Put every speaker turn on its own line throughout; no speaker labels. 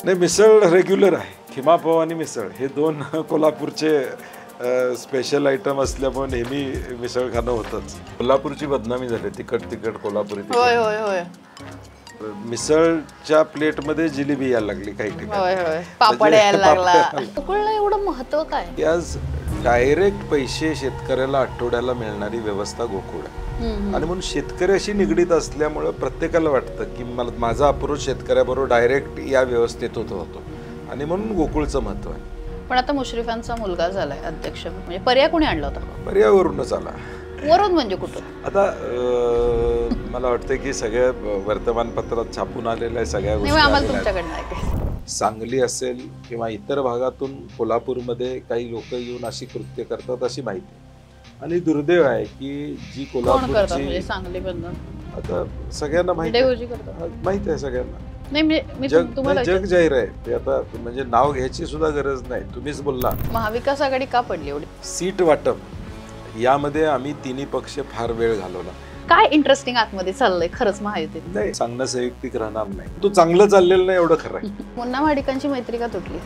नाही, मिसळ रेग्युलर आहे. खिमा पाव आणि मिसळ हे दोन कोल्हापूरचे स्पेशल आयटम असल्यामुळे नेहमी मिसळ खाणं होतंच. कोल्हापूरची बदनामी झाली, तिखट तिखट कोल्हापुरी
होय होय होय.
मिसळच्या प्लेटमध्ये जिलेबी यायला लागली काही ठिकाणी.
होय होय, पापड यायला लागला. गोकुळला एवढं महत्व काय?
की आज डायरेक्ट पैसे शेतकऱ्याला आठवड्याला मिळणारी व्यवस्था गोकुळ आहे. आणि म्हणून शेतकऱ्याशी निगडीत असल्यामुळं प्रत्येकाला वाटतं की मला माझा अप्रोच शेतकऱ्याबरोबर डायरेक्ट या व्यवस्थेत होतो आणि म्हणून गोकुळचं महत्व आहे.
पण आता मुश्रीफांचा मुलगा झालाय अध्यक्ष, म्हणजे पर्याय कोणी आणला होता?
पर्यावरूनच आला.
वरून म्हणजे कुठं?
आता मला वाटतं की सगळ्या वर्तमानपत्रात छापून आलेल्या सगळ्या
आम्हाला तुमच्याकडनं ऐकायचं.
सांगली असेल किंवा इतर भागातून कोल्हापूरमध्ये काही लोक येऊन अशी कृत्य करतात अशी माहिती. आणि दुर्दैव आहे की जी कोल्हापूरची
सांगलीबद्दल
आता सगळ्यांना माहिती आहे सगळ्यांना. जग जाहीर आहे ते. आता म्हणजे नाव घ्यायची सुद्धा गरज नाही. तुम्हीच बोलला
महाविकास आघाडी का पडली एवढी?
सीट वाटप यामध्ये आम्ही तिन्ही पक्ष फार वेळ घालवला.
काय इंटरेस्टिंग आतमध्ये चाललंय खरंच महायुतीत?
नाही, सांगणं संयुक्तिक राहणार नाही. तो चांगलं चाललेलं नाही एवढं खरं आहे.
मुन्ना भाडिकांची मैत्री का तुटली?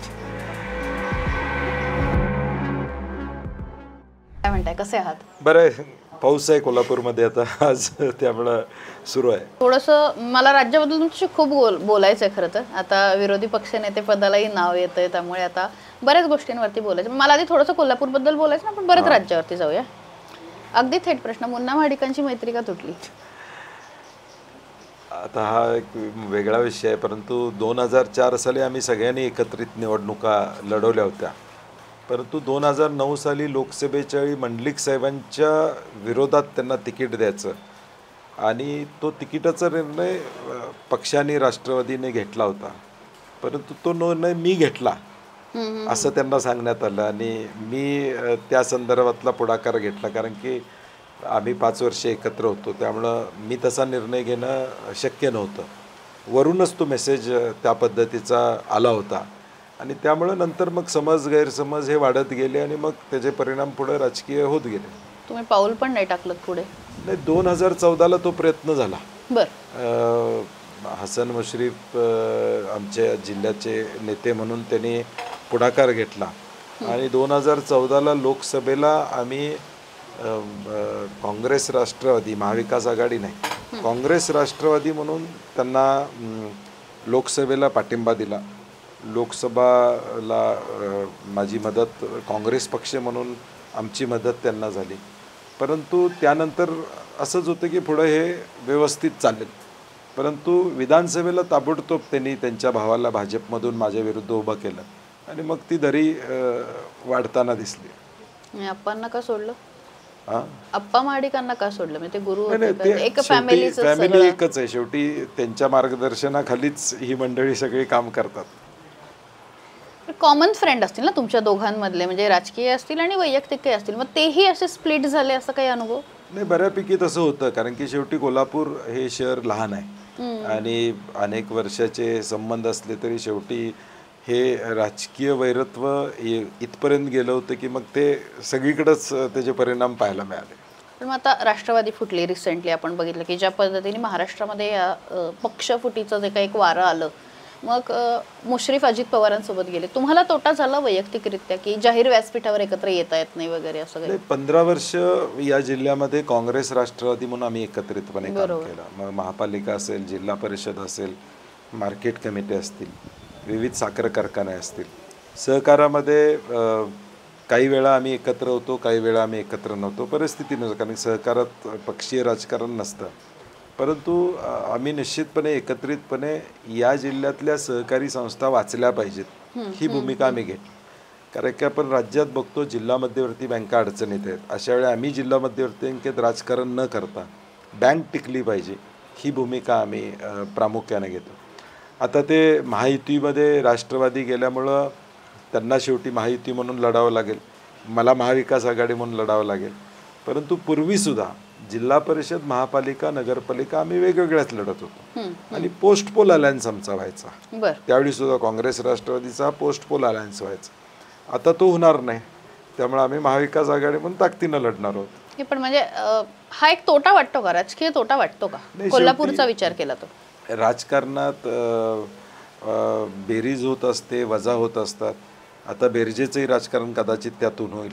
काय म्हणताय, कसे आहात?
बरं आहे. पाऊस आहे कोल्हापूरमध्ये आता आज, त्यामुळं सुरू आहे.
थोडंसं मला राज्याबद्दल तुमच्याशी खूप बोलायचं आहे खरं तर. आता विरोधी पक्षनेते पदालाही नाव येतंय, त्यामुळे आता बऱ्याच गोष्टींवरती बोलायचं. मला आधी थोडंसं कोल्हापूरबद्दल बोलायचं ना, आपण बरंच राज्यावरती जाऊया. अगदी थेट प्रश्न, मुन्ना भाडिकांची मैत्री का तुटली?
आता हा एक वेगळा विषय आहे, परंतु 2004 साली आम्ही सगळ्यांनी एकत्रित निवडणुका लढवल्या होत्या. परंतु 2009 साली लोकसभेच्या वेळी मंडलिक साहेबांच्या विरोधात त्यांना तिकीट द्यायचं आणि तो तिकिटाचा निर्णय पक्षाने राष्ट्रवादीने घेतला होता. परंतु तो निर्णय मी घेतला असं त्यांना सांगण्यात आलं आणि मी त्या संदर्भातला पुढाकार घेतला, कारण की आम्ही 5 वर्षे एकत्र होतो. त्यामुळं मी तसा निर्णय घेणं शक्य नव्हतं. वरूनच तो मेसेज त्या पद्धतीचा आला होता आणि त्यामुळं नंतर मग समज गैरसमज हे वाढत गेले आणि मग त्याचे परिणाम पुढे राजकीय होत गेले.
तुम्ही पाऊल पण नाही टाकलं पुढे?
नाही, 2014ला तो प्रयत्न झाला.
बरं.
हसन मुश्रीफ आमच्या जिल्ह्याचे नेते म्हणून त्यांनी पुढाकार घेतला आणि 2014ला लोकसभेला आम्ही काँग्रेस राष्ट्रवादी, महाविकास आघाडी नाही, काँग्रेस राष्ट्रवादी म्हणून त्यांना लोकसभेला पाठिंबा दिला. लोकसभाला माझी मदत, काँग्रेस पक्ष म्हणून आमची मदत त्यांना झाली. परंतु त्यानंतर असंच होतं की पुढं हे व्यवस्थित चालेल. परंतु विधानसभेला ताबडतोब त्यांनी त्यांच्या भावाला भाजपमधून माझ्या विरुद्ध उभं केलं आणि मग ती दरी वाढताना दिसली.
अप्पांना का सोडलं? अप्पा महाडिकांना का सोडलं? म्हणजे गुरु
एक फॅमिली एकच आहे शेवटी. त्यांच्या मार्गदर्शनाखालीच ही मंडळी सगळी काम करतात.
कॉमन फ्रेंड असतील ना तुमच्या दोघांमधले, म्हणजे राजकीय असतील आणि वैयक्तिक असतील, मग तेही असे स्प्लिट झाले असं काही अनुभव?
नाही, बऱ्यापैकी तसं होतं, कारण की शेवटी कोल्हापूर हे शहर लहान आहे आणि अनेक वर्षाचे संबंध असले तरी शेवटी हे राजकीय वैरत्व इथपर्यंत गेलं होतं की मग ते सगळीकडेच त्याचे परिणाम पाहायला मिळाले.
पण मग आता राष्ट्रवादी फुटली रिसेंटली, आपण बघितलं की ज्या पद्धतीने महाराष्ट्रामध्ये पक्ष फुटीचं जे काही एक वारं आलं, मग मुश्रीफ अजित पवारांसोबत गेले. तुम्हाला तोटा झाला वैयक्तिकरित्या की जाहीर व्यासपीठावर एकत्र येता येत नाही वगैरे असं काही?
15 वर्ष या जिल्ह्यामध्ये काँग्रेस राष्ट्रवादी म्हणून आम्ही एकत्रितपणे काम केलं. मग महापालिका असेल, जिल्हा परिषद असेल, मार्केट कमिटी असतील, विविध साखर कारखाने असतील, सहकारामध्ये काही वेळा आम्ही एकत्र होतो, काही वेळा आम्ही एकत्र नव्हतो, परिस्थितीनुसार, कारण सहकारात पक्षीय राजकारण नसतं. परंतु आम्ही निश्चितपणे एकत्रितपणे या जिल्ह्यातल्या सहकारी संस्था वाचल्या पाहिजेत ही भूमिका आम्ही घेतली. कारण की आपण राज्यात बघतो जिल्हा मध्यवर्ती बँका अडचणीत आहेत. अशा वेळी आम्ही जिल्हा मध्यवर्ती बँकेत राजकारण न करता बँक टिकली पाहिजे ही भूमिका आम्ही प्रामुख्याने घेतो. आता ते महायुतीमध्ये राष्ट्रवादी गेल्यामुळं त्यांना शेवटी महायुती म्हणून लढावं लागेल, मला महाविकास आघाडी म्हणून लढावं लागेल. परंतु पूर्वीसुद्धा जिल्हा परिषद, महापालिका, नगरपालिका आम्ही वेगवेगळ्याच लढत होतो आणि पोस्ट पोल अलायन्स आमचा व्हायचा. त्यावेळी सुद्धा काँग्रेस राष्ट्रवादीचा पोस्ट पोल अलायन्स व्हायचा. आता तो होणार नाही, त्यामुळे आम्ही महाविकास आघाडी म्हणून ताकदीनं लढणार आहोत.
पण म्हणजे हा एक तोटा वाटतो का, राजकीय तोटा वाटतो का कोल्हापूरचा विचार केला तर?
राजकारणात बेरीज होत असते, वजा होत असतात. आता बेरजेचंही राजकारण कदाचित त्यातून होईल.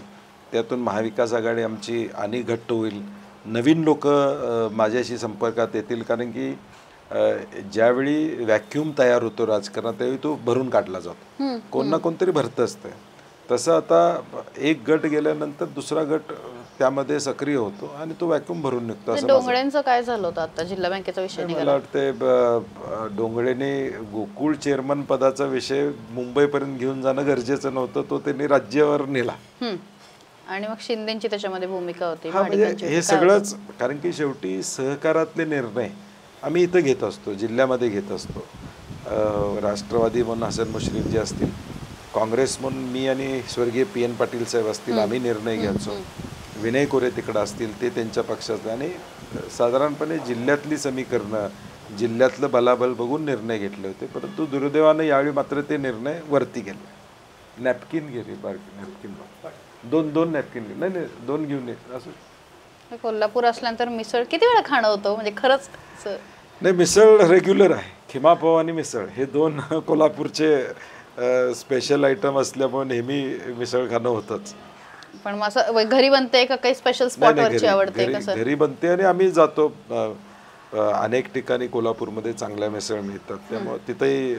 त्यातून महाविकास आघाडी आमची आणि घट्ट होईल. नवीन लोक माझ्याशी संपर्कात येतील, कारण की ज्यावेळी व्हॅक्यूम तयार होतो राजकारणात त्यावेळी तो भरून काढला जातो. कोण ना कोणतरी भरतं असतं. तसं आता एक गट गेल्यानंतर दुसरा गट त्यामध्ये सक्रिय होतो आणि तो व्हॅक्यूम भरून निघतो. असं
डोंगळ्यांचं काय झालं होतं आता जिल्हा बँकेचा विषय
मला वाटते डोंगळेने गोकुळ चेअरमन पदाचा विषय मुंबईपर्यंत घेऊन जाणं गरजेचं नव्हतं, तो त्यांनी राज्यावर नेला.
आणि मग शिंदेची त्याच्यामध्ये भूमिका होती.
म्हणजे हे सगळंच, कारण की शेवटी सहकारातले निर्णय आम्ही इथं घेत असतो, जिल्ह्यामध्ये घेत असतो. राष्ट्रवादी म्हणून हसन मुश्रीफ जे असतील, काँग्रेस म्हणून मी आणि स्वर्गीय PN पाटील साहेब असतील, आम्ही निर्णय घ्यायचो. विनय कोरे तिकडं असतील, ते त्यांच्या पक्षाचे, आणि साधारणपणे जिल्ह्यातली समीकरणं, जिल्ह्यातलं बलाबल बघून निर्णय घेतले होते. परंतु दुर्दैवानं यावेळी मात्र ते निर्णय वरती गेले. नॅपकिन गेली, बारकी नॅपकिन, दोन नॅपकिन, नाही 2 घेऊन ये. असं
कोल्हापूर असल्यानंतर मिसळ किती वेळा खाणं होतं, म्हणजे खरंच
नाही, मिसळ रेग्युलर आहे. खिमापाव आणि मिसळ हे 2 कोल्हापूरचे स्पेशल आयटम असल्यामुळे नेहमी मिसळ खाणं होतंच.
पण मग असं घरी बनते का काही स्पेशल स्पॉटवरची आवडते कसं?
घरी बनते आणि आम्ही जातो. अनेक ठिकाणी कोल्हापूरमध्ये चांगल्या मिसळ मिळतात, त्यामुळे तिथेही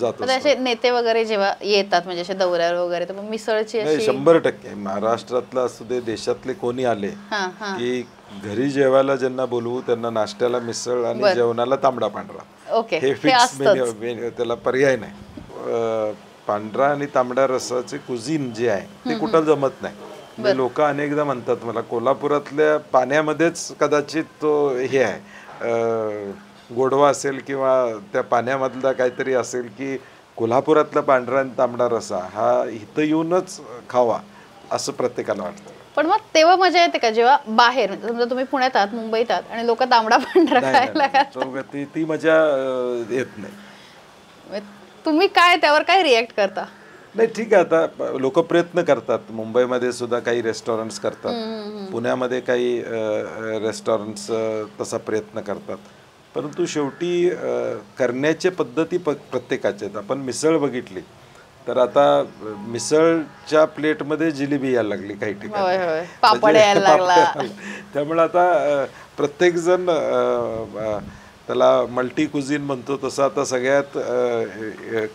जातो.
असे नेते वगैरे जेव्हा येतात म्हणजे असे दौऱ्यावर वगैरे, तर मग मिसळची
100% महाराष्ट्रातला असू दे, देशातले कोणी आले की घरी जेवायला ज्यांना बोलवू त्यांना नाश्त्याला मिसळ आणि जेवणाला तांबडा पांढरा.
ओके,
हे फिक्स मेन्यू, त्याला पर्याय नाही. पांढरा आणि तांबडा रसाचे कुझिन जे आहे ते कुठं जमत नाही. म्हणजे लोक अनेकदा म्हणतात मला, कोल्हापुरातल्या पाण्यामध्येच कदाचित तो हे आहे, गोडवा असेल किंवा त्या पाण्यामधला काहीतरी असेल, की कोल्हापुरातला पांढरा आणि तांबडा रसा हा इथं येऊनच खावा असं प्रत्येकाला वाटतं.
पण मग तेव्हा मजा येते का जेव्हा बाहेर, समजा तुम्ही पुण्यात आहात, मुंबईत आहात आणि लोक तांबडा पांढरा खायला,
ती मजा येत नाही.
तुम्ही काय त्यावर काय रिॲक्ट करता?
नाही ठीक आहे, आता लोक प्रयत्न करतात. मुंबईमध्ये सुद्धा काही रेस्टॉरंट्स करतात, पुण्यामध्ये काही रेस्टॉरंट्स तसा प्रयत्न करतात. परंतु शेवटी करण्याच्या पद्धती प्रत्येकाच्या आहेत. आपण मिसळ बघितली तर आता मिसळच्या प्लेटमध्ये जिलेबी यायला लागली काही ठिकाणी,
पापड यायला लागला.
त्यामुळे आता प्रत्येकजण त्याला मल्टी कुझिन म्हणतो तसं आता सगळ्यात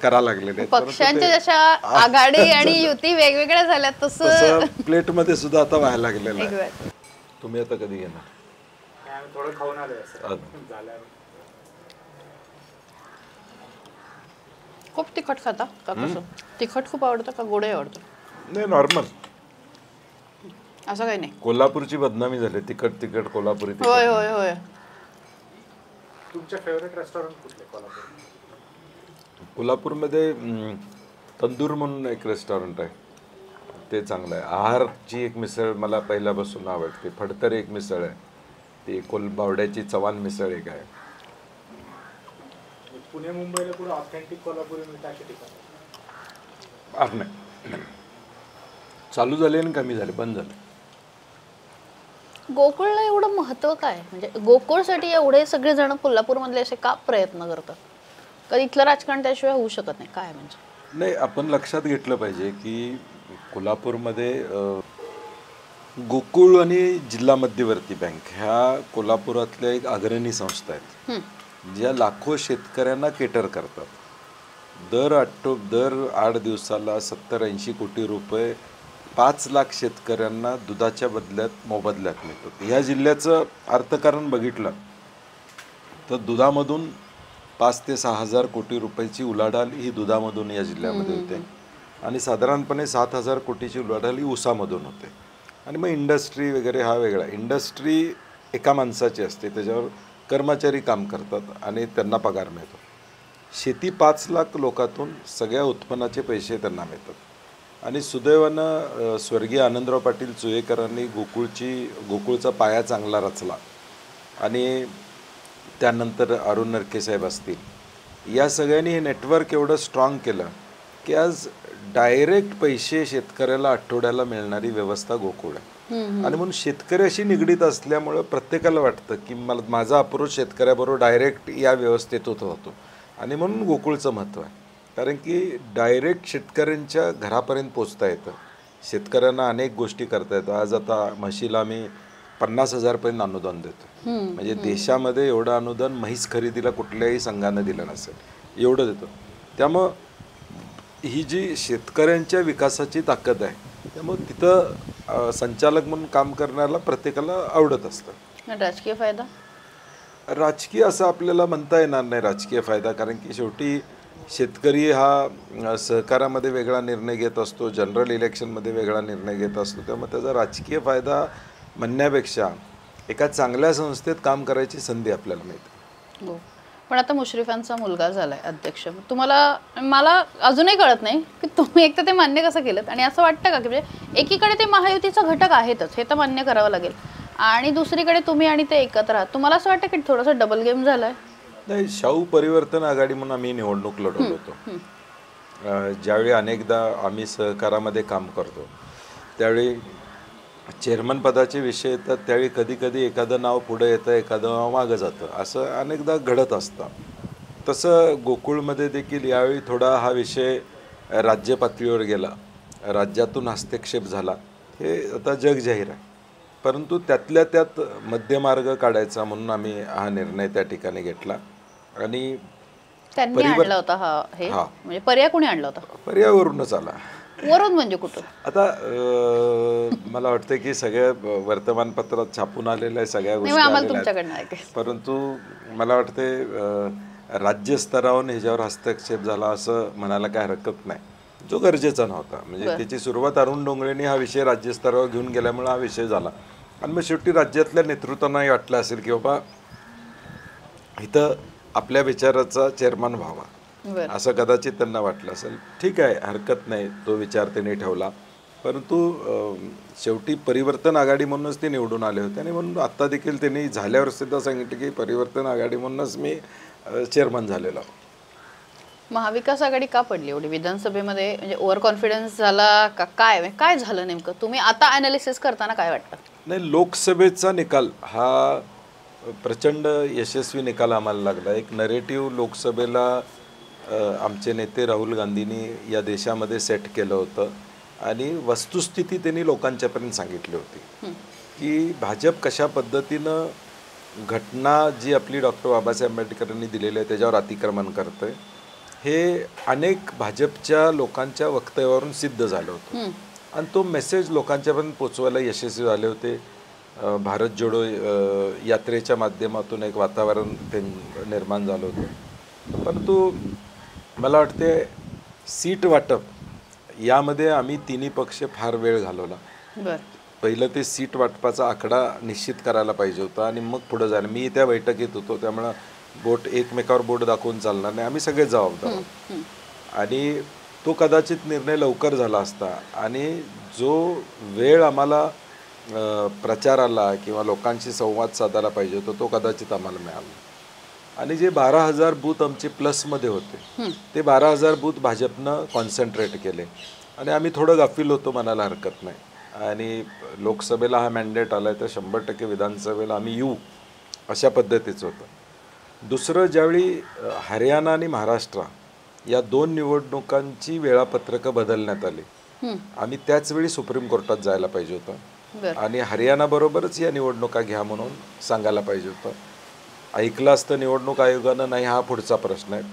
करा लागलेले.
पक्षांच्या जशा आघाडी आणि युती वेगवेगळ्या झाल्या तसं
प्लेटमध्ये सुद्धा आता व्हायला लागलेलं आहे. तुम्ही आता कधी घेणार?
खूप तिखट खाता का कसं? तिखट खूप आवडतं का गोड आवडतं?
नाही, नॉर्मल,
असं काही नाही.
कोल्हापूरची बदनामी झाली तिखट कोल्हापुरी.
होय होय होय.
तुमचे फेवरेट रेस्टॉरंट कुठले
कोल्हापूरमध्ये? तंदूर म्हणून एक रेस्टॉरंट आहे, ते चांगलं आहे. आहारची एक मिसळ मला पहिल्यापासून आवडते. फडतर एक मिसळ आहे, ती बावड्याची चव्हाण मिसळ एक आहे.
पुणे मुंबईला पुढे ऑथेंटिक कोल्हापुरी मिळतं अशा ठिकाणी
नाही, चालू झाले आणि कमी झाले, बंद झाले.
गोकुळला एवढं महत्व काय, म्हणजे गोकुळसाठी एवढे सगळे जण कोल्हापूरमधले असे का प्रयत्न करतात? का इथलं राजकारण त्याशिवाय होऊ शकत नाही काय? म्हणजे
नाही, आपण लक्षात घेतलं पाहिजे की कोल्हापूरमध्ये गोकुळ आणि जिल्हा मध्यवर्ती बँक ह्या कोल्हापुरातल्या एक अग्रणी संस्था आहेत, ज्या लाखो शेतकऱ्यांना केटर करतात. दर 8 दिवसाला 70-80 कोटी रुपये 5 लाख शेतकऱ्यांना दुधाच्या मोबदल्यात मिळतात. ह्या जिल्ह्याचं अर्थकारण बघितलं तर दुधामधून 5 ते 6 हजार कोटी रुपयाची उलाढाल ही दुधामधून या जिल्ह्यामध्ये होते, आणि साधारणपणे 7,000 कोटीची उलाढाल ही ऊसामधून होते. आणि मग इंडस्ट्री वगैरे हा वेगळा. इंडस्ट्री एका माणसाची असते, त्याच्यावर कर्मचारी काम करतात आणि त्यांना पगार मिळतो. शेती 5 लाख लोकातून सगळ्या उत्पन्नाचे पैसे त्यांना मिळतात. आणि सुदैवानं स्वर्गीय आनंदराव पाटील चुयेकरांनी गोकुळचा पाया चांगला रचला, आणि त्यानंतर अरुण नरके साहेब असतील, या सगळ्यांनी हे नेटवर्क एवढं स्ट्रॉंग केलं की आज डायरेक्ट पैसे शेतकऱ्याला आठवड्याला मिळणारी व्यवस्था गोकुळ आहे. आणि म्हणून शेतकऱ्याशी निगडीत असल्यामुळं प्रत्येकाला वाटतं की माझा अप्रोच शेतकऱ्याबरोबर डायरेक्ट या व्यवस्थेत होतो. आणि म्हणून गोकुळचं महत्त्व आहे. कारण की डायरेक्ट शेतकऱ्यांच्या घरापर्यंत पोचता येतं. शेतकऱ्यांना अनेक गोष्टी करता येतं. आज आता म्हशीला आम्ही 50,000पर्यंत अनुदान देतो. म्हणजे देशामध्ये एवढं अनुदान म्हैस खरेदीला कुठल्याही संघानं दिलं नसेल, एवढं देतो. त्यामुळं ही जी शेतकऱ्यांच्या विकासाची ताकद आहे, त्यामुळं तिथं संचालक म्हणून काम करण्याला प्रत्येकाला आवडत असतं.
राजकीय फायदा?
राजकीय असं आपल्याला म्हणता येणार नाही राजकीय फायदा, कारण की शेवटी शेतकरी हा सहकारामध्ये वेगळा निर्णय घेत असतो, जनरल इलेक्शनमध्ये वेगळा निर्णय घेत असतो. त्यामुळे त्याचा राजकीय फायदा म्हणण्यापेक्षा एका चांगल्या संस्थेत काम करायची संधी आपल्याला मिळते.
हो, पण आता मुश्रीफांचा मुलगा झालाय अध्यक्ष. तुम्हाला, मला अजूनही कळत नाही की तुम्ही एक तर ते मान्य कसं केलं, आणि असं वाटतं का की म्हणजे एकीकडे ते महायुतीचा घटक आहेतच, हे तर मान्य करावं लागेल, आणि दुसरीकडे तुम्ही आणि ते एकत्र आहात. तुम्हाला असं वाटतं की थोडंसं डबल गेम झालाय?
नाही, शाहू परिवर्तन आघाडी म्हणून आम्ही निवडणूक लढवत होतो. ज्यावेळी अनेकदा आम्ही सहकारामध्ये काम करतो त्यावेळी चेअरमन पदाचे विषय येतात, त्यावेळी कधी कधी एखादं नाव पुढं येतं, एखादं नाव मागं जातं, असं अनेकदा घडत असतं. तसं गोकुळमध्ये देखील यावेळी थोडा हा विषय राज्य पातळीवर गेला, राज्यातून हस्तक्षेप झाला, हे आता जग जाहीर आहे. परंतु त्यातल्या त्यात मध्यमार्ग काढायचा म्हणून आम्ही हा निर्णय त्या ठिकाणी घेतला. आणि
त्यांनी आणला होता हा, हे म्हणजे पर्याय कोणी आणला होता?
पर्यावरूनच आला.
वरून म्हणजे कुठं?
आता मला वाटतं की सगळ्या वर्तमानपत्रात छापून आलेल्या आहे सगळ्या गोष्टी आलेल्या आहेत. परंतु मला वाटते राज्यस्तरावरून ह्याच्यावर हस्तक्षेप झाला असं म्हणायला काय हरकत नाही, जो गरजेचा नव्हता. म्हणजे त्याची सुरुवात अरुण डोंगरेंनी हा विषय राज्यस्तरावर घेऊन गेल्यामुळे हा विषय झाला. आणि मग शेवटी राज्यातल्या नेतृत्वांनाही वाटलं असेल की बाबा इथं आपल्या विचाराचा चेअरमन व्हावा, असं कदाचित त्यांना वाटलं असेल. ठीक आहे, हरकत नाही, तो विचार त्यांनी ठेवला. परंतु शेवटी परिवर्तन आघाडी म्हणूनच ते निवडून आले होते, आणि म्हणून आत्ता देखील त्यांनी झाल्यावर सुद्धा सांगितलं की परिवर्तन आघाडी म्हणूनच मी चेअरमन झालेलो.
महाविकास आघाडी का पडली एवढी विधानसभेमध्ये? म्हणजे ओव्हर कॉन्फिडन्स झाला का, काय काय झालं नेमकं? तुम्ही आता ॲनालिसिस करताना काय वाटतं?
नाही, लोकसभेचा निकाल हा प्रचंड यशस्वी निकाल आम्हाला लागला. एक नरेटिव्ह लोकसभेला आमचे नेते राहुल गांधींनी या देशामध्ये सेट केलं होतं, आणि वस्तुस्थिती त्यांनी लोकांच्यापर्यंत सांगितली होती की भाजप कशा पद्धतीनं घटना जी आपली डॉक्टर बाबासाहेब आंबेडकरांनी दिलेली आहे त्याच्यावर अतिक्रमण करतं, हे अनेक भाजपच्या लोकांच्या वक्तव्यावरून सिद्ध झालं होतं. आणि तो मेसेज लोकांच्यापर्यंत पोचवायला यशस्वी झाले होते. भारत जोडो यात्रेच्या माध्यमातून एक वातावरण ते निर्माण झालं होतं. परंतु मला वाटते सीट वाटप यामध्ये आम्ही तिन्ही पक्ष फार वेळ घालवला. पहिलं ते सीट वाटपाचा आकडा निश्चित करायला पाहिजे होता, आणि मग पुढं जायला. मी त्या बैठकीत होतो, त्यामुळं बोट एकमेकावर बोट दाखवून चालणार नाही, आम्ही सगळे जबाबदार. आणि तो कदाचित निर्णय लवकर झाला असता, आणि जो वेळ आम्हाला प्रचाराला किंवा लोकांशी संवाद साधायला पाहिजे होता तो कदाचित आम्हाला मिळाला. आणि जे 12,000 बूथ आमचे प्लसमध्ये होते ते 12,000 बूथ भाजपनं कॉन्सन्ट्रेट केले, आणि आम्ही थोडं गाफील होतो म्हणायला हरकत नाही. आणि लोकसभेला हा मॅन्डेट आला आहे तर 100% विधानसभेला आम्ही येऊ अशा पद्धतीचं होतं. दुसरं, ज्यावेळी हरियाणा आणि महाराष्ट्र या दोन निवडणुकांची वेळापत्रकं बदलण्यात आली, आम्ही त्याचवेळी सुप्रीम कोर्टात जायला पाहिजे होतं, आणि हरियाणाबरोबरच या निवडणुका घ्या म्हणून सांगायला पाहिजे होतं. ऐकलं असतं निवडणूक आयोगानं, नाही हा पुढचा प्रश्न आहे,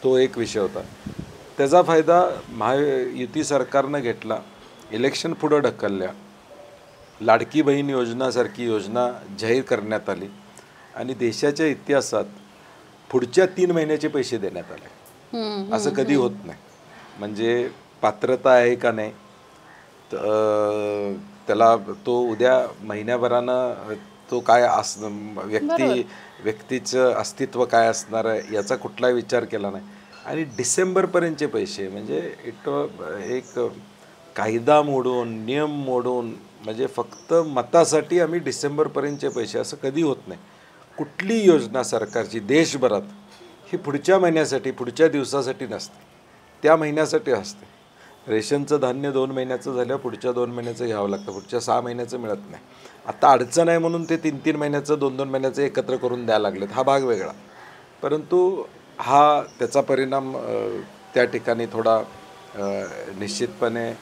तो एक विषय होता. त्याचा फायदा महायुती सरकारनं घेतला, इलेक्शन पुढं ढकलल्या, लाडकी बहीण योजनासारखी योजना जाहीर करण्यात आली, आणि देशाच्या इतिहासात पुढच्या 3 महिन्याचे पैसे देण्यात आले. असं कधी होत नाही. म्हणजे पात्रता आहे का नाही, त्याला तो उद्या महिन्याभरानं तो काय व्यक्तीचं अस्तित्व काय असणार आहे याचा कुठलाही विचार केला नाही. आणि डिसेंबरपर्यंतचे पैसे म्हणजे एक कायदा मोडून, नियम मोडून, म्हणजे फक्त मतासाठी आम्ही डिसेंबरपर्यंतचे पैसे, असं कधी होत नाही. कुठली योजना सरकारची देशभरात ही पुढच्या महिन्यासाठी, पुढच्या दिवसासाठी नसते, त्या महिन्यासाठी असते. रेशनचं धान्य 2 महिन्याचं झाल्यावर पुढच्या 2 महिन्याचं घ्यावं लागतं, पुढच्या 6 महिन्याचं मिळत नाही. आता अडचण आहे म्हणून ते 3-3 महिन्याचं, 2-2 महिन्याचं एकत्र करून द्यायला लागलेत, हा भाग वेगळा. परंतु हा त्याचा परिणाम त्या ठिकाणी थोडा निश्चितपणे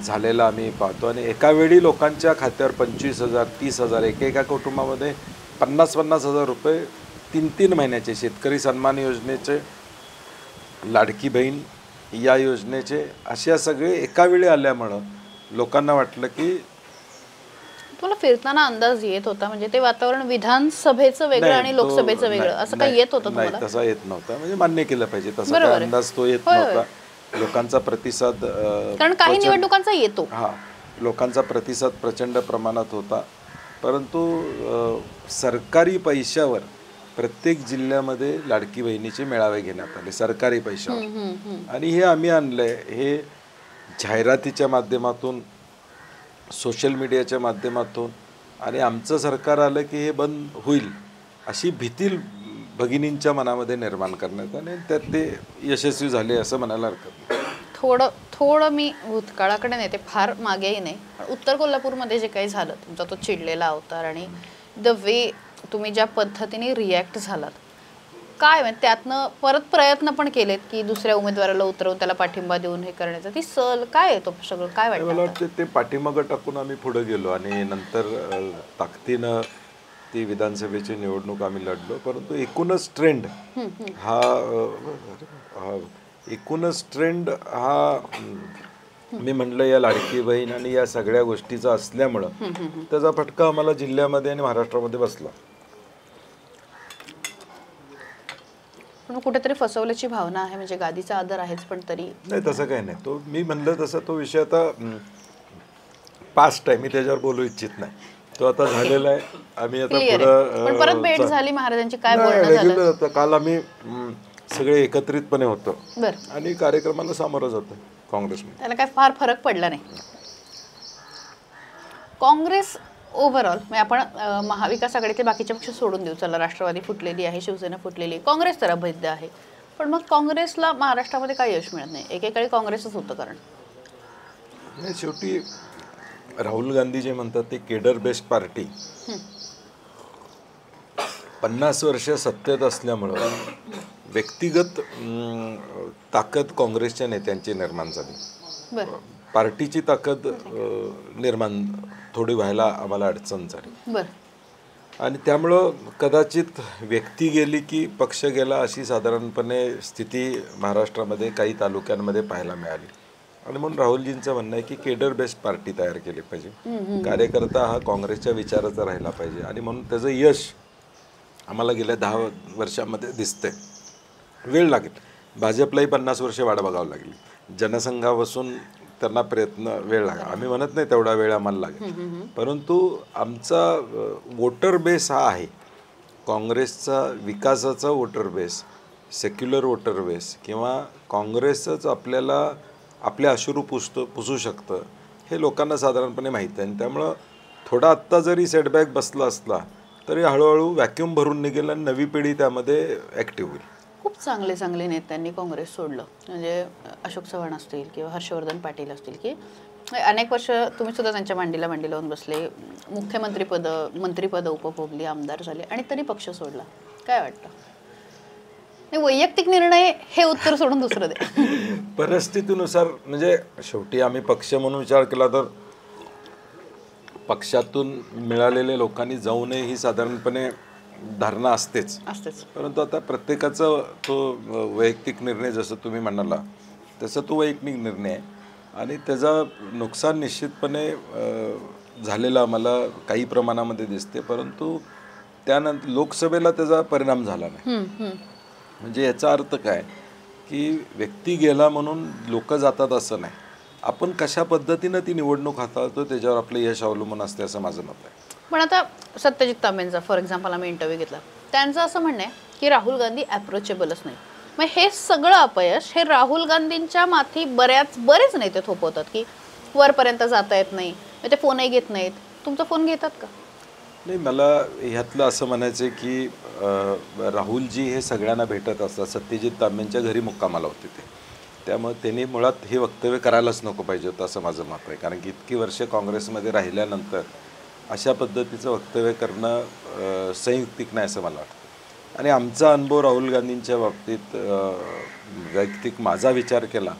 झालेला आम्ही पाहतो. आणि एकावेळी लोकांच्या खात्यावर 25,000 30,000 एकेका कुटुंबामध्ये 50,000 रुपये 3 महिन्याचे शेतकरी सन्मान योजनेचे, लाडकी बहीण या योजनेचे अशा सगळे एकावेळी आल्यामुळं लोकांना वाटलं की
तुम्हाला फिरताना अंदाज येत होता म्हणजे ते वातावरण विधानसभेचं वेगळं आणि लोकसभेचं वेगळं असं काही येत होतं तुम्हाला?
नाही, तसा येत नव्हता. म्हणजे मान्य केलं पाहिजे तसा
बरोबर
काही
आहे.
अंदाज तो येत
होय,
नव्हता. लोकांचा प्रतिसाद
कारण काही निवडणुकांचा येतो.
लोकांचा प्रतिसाद प्रचंड प्रमाणात होता. परंतु सरकारी पैशावर प्रत्येक जिल्ह्यामध्ये लाडकी बहिणीचे मेळावे घेण्यात आले सरकारी पैशावर. आणि हे आम्ही आणलंय हे जाहिरातीच्या माध्यमातून, सोशल मीडियाच्या माध्यमातून. आणि आमचं सरकार आलं की हे बंद होईल अशी भीती भगिनींच्या मनामध्ये निर्माण करण्यात आणि त्यात ते यशस्वी झाले असं म्हणायला हरकत नाही.
थोडं मी भूतकाळाकडे नेते, फार मागेही नाही. उत्तर कोल्हापूरमध्ये जे काही झालं, तुमचा तो चिडलेला अवतार आणि द वे तुम्ही ज्या पद्धतीने रिॲक्ट झालात, काय म्हणजे त्यातनं परत प्रयत्न पण केलेत की दुसऱ्या उमेदवाराला उतरवून त्याला पाठिंबा देऊन हे करण्याचा, ती सल काय येतो सगळं काय वाटतं?
मला वाटतं ते पाठीमागं टाकून आम्ही पुढे गेलो आणि नंतर ताकदीनं ती विधानसभेची निवडणूक आम्ही लढलो. परंतु एकूणच ट्रेंड हा मी म्हणलं या लाडकी बहीण आणि या सगळ्या गोष्टीचा असल्यामुळं त्याचा फटका आम्हाला जिल्ह्यामध्ये आणि महाराष्ट्रामध्ये बसला.
पण कुठेतरी फसवल्याची भावना आहे, म्हणजे गादीचा आदर आहेच पण तरी
नाही तसं काही नाही. तो मी म्हणलं तसं तो विषय आता पास्ट आहे, मी त्याच्यावर बोलू इच्छित नाही. तो आता झालेला आहे. आम्ही आता
पण परत भेट झाली महाराजांची, काय बोलणं झालं?
काल आम्ही सगळे एकत्रितपणे होतो
बरं
आणि कार्यक्रमाला सामोरं जातो काँग्रेसमध्ये.
त्याला काय फार फरक पडला नाही. काँग्रेस ओव्हरऑल म्हणजे आपण महाविकास आघाडीचे बाकीचे पक्ष सोडून देऊ, चला राष्ट्रवादी फुटलेली आहे, शिवसेना फुटलेली आहे, काँग्रेस तर अभेद्य आहे. पण मग काँग्रेसला महाराष्ट्रामध्ये काही यश मिळत नाही. एकेकाळी काँग्रेसच होतं. कारण
नाही, शेवटी राहुल गांधी जे म्हणतात ते केडर बेस्ड पार्टी 50 वर्ष सत्तेत असल्यामुळं व्यक्तिगत ताकद काँग्रेसच्या नेत्यांची निर्माण झाली. पार्टीची ताकद निर्माण थोडी व्हायला आम्हाला अडचण झाली. आणि त्यामुळं कदाचित व्यक्ती गेली की पक्ष गेला अशी साधारणपणे स्थिती महाराष्ट्रामध्ये काही तालुक्यांमध्ये पाहायला मिळाली. आणि म्हणून राहुलजींचं म्हणणं आहे की केडर बेस्ड पार्टी तयार केली पाहिजे. कार्यकर्ता हा काँग्रेसच्या विचाराचा राहिला पाहिजे. आणि म्हणून त्याचं यश आम्हाला गेल्या 10 वर्षामध्ये दिसतंय. वेळ लागेल. भाजपलाही 50 वर्षे वाट बघावं लागली. जनसंघापासून त्यांना प्रयत्न वेळ लागला. आम्ही म्हणत नाही तेवढा वेळ आम्हाला लागेल. परंतु आमचा वोटर बेस हा आहे काँग्रेसचा विकासाचा voter base, secular voter base किंवा काँग्रेसच आपल्याला आपले अश्रू पुसू शकतं हे लोकांना साधारणपणे माहीत आहे. आणि त्यामुळं थोडा आत्ता जरी सेटबॅक बसला असला तरी हळूहळू व्हॅक्यूम भरून निघेल आणि नवी पिढी त्यामध्ये ॲक्टिव्ह होईल.
खूप चांगले चांगले नेत्यांनी काँग्रेस सोडलं, म्हणजे अशोक चव्हाण असतील किंवा हर्षवर्धन पाटील असतील, की अनेक वर्ष तुम्ही सुद्धा त्यांच्या मांडीला लावून बसले, मंत्रिपद उपभोगली, आमदार झाले आणि तरी पक्ष सोडला. काय वाटतं? वैयक्तिक निर्णय हे उत्तर सोडून दुसरं दे.
परिस्थितीनुसार म्हणजे शेवटी आम्ही पक्ष म्हणून विचार केला तर पक्षातून मिळालेल्या लोकांनी जाऊ नये ही साधारणपणे धारणा असतेच. परंतु आता प्रत्येकाचा तो वैयक्तिक निर्णय जसं तुम्ही म्हणाला तसं तो वैयक्तिक निर्णय आहे आणि त्याचा नुकसान निश्चितपणे झालेला आम्हाला काही प्रमाणामध्ये दिसते. परंतु त्यानंतर लोकसभेला त्याचा परिणाम झाला नाही. म्हणजे याचा अर्थ काय की व्यक्ती गेला म्हणून लोक जातात असं नाही. आपण कशा पद्धतीनं ती निवडणूक हाताळतो त्याच्यावर आपलं यश अवलंबून असते असं माझं मत आहे.
पण आता सत्यजित तांबेंचा फॉर एक्झाम्पल आम्ही इंटरव्ह्यू घेतला, त्यांचं असं म्हणणं आहे की राहुल गांधी अप्रोचेबलच नाही. मग हे सगळं अपयश हे राहुल गांधींच्या माथी बरेच नेते थोपवतात की वरपर्यंत जाता येत नाही, ते फोनही घेत नाहीत. तुमचा फोन घेतात का?
नाही, मला ह्यातलं असं म्हणायचं आहे की राहुलजी हे सगळ्यांना भेटत असतात. सत्यजित तांबेंच्या घरी मुक्कामाला होते ते, त्यामुळे त्यांनी मुळात हे वक्तव्य करायलाच नको पाहिजे होतं असं माझं मत आहे. कारण की इतकी वर्ष काँग्रेसमध्ये राहिल्यानंतर अशा पद्धतीचं वक्तव्य करणं संयुक्तिक नाही असं मला वाटतं. आणि आमचा अनुभव राहुल गांधींच्या बाबतीत वैयक्तिक माझा विचार केला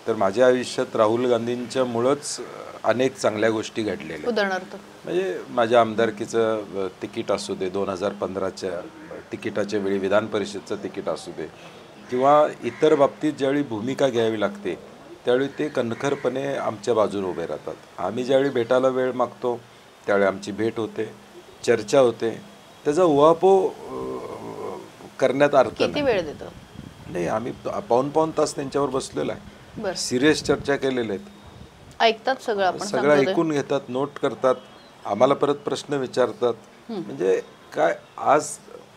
तर माझ्या आयुष्यात राहुल गांधींच्यामुळंच अनेक चांगल्या गोष्टी घडलेल्या आहेत.
उदाहरणार्थ
म्हणजे माझ्या आमदारकीचं तिकीट असू दे, 2015च्या तिकिटाच्या वेळी विधान परिषदचं तिकीट असू दे, किंवा इतर बाबतीत ज्यावेळी भूमिका घ्यावी लागते त्यावेळी ते कणखरपणे आमच्या बाजूने उभे राहतात. आम्ही ज्यावेळी भेटायला वेळ मागतो त्यावेळी आमची भेट होते, चर्चा होते, त्याचा उहापोह करण्यात अर्थ
किती
नाही.
वेळ देतो?
नाही, आम्ही पाऊण तास त्यांच्यावर बसलेला आहे,
बरं,
सिरियस चर्चा केलेल्या आहेत.
ऐकतात सगळं, आपण
सगळं
समजतोय.
ऐकून घेतात, नोट करतात, आम्हाला परत प्रश्न विचारतात. म्हणजे काय आज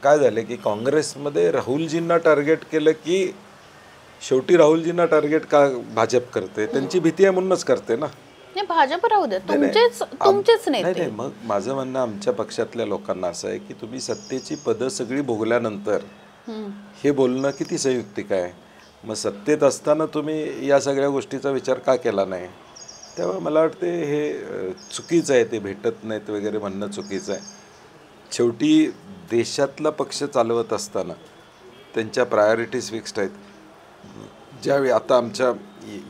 काय झालं की काँग्रेसमध्ये राहुलजींना टार्गेट केलं की शेवटी राहुलजींना टार्गेट का भाजप करते, त्यांची भीती आहे म्हणूनच करते ना.
नाही, भाजप राहू द्या,
नाही, नाही.
तुमचेच
नाही
नेते.
नाही, मग माझं म्हणणं आमच्या पक्षातल्या लोकांना असं आहे की तुम्ही सत्तेची पदं सगळी भोगल्यानंतर हे बोलणं किती संयुक्तिक आहे. मग सत्तेत असताना तुम्ही या सगळ्या गोष्टीचा विचार का केला नाही. तेव्हा मला वाटते हे चुकीचं आहे, ते भेटत नाहीत वगैरे म्हणणं चुकीचं आहे. शेवटी देशातला पक्ष चालवत असताना त्यांच्या प्रायोरिटीज फिक्स्ड आहेत. ज्यावेळी आता आमच्या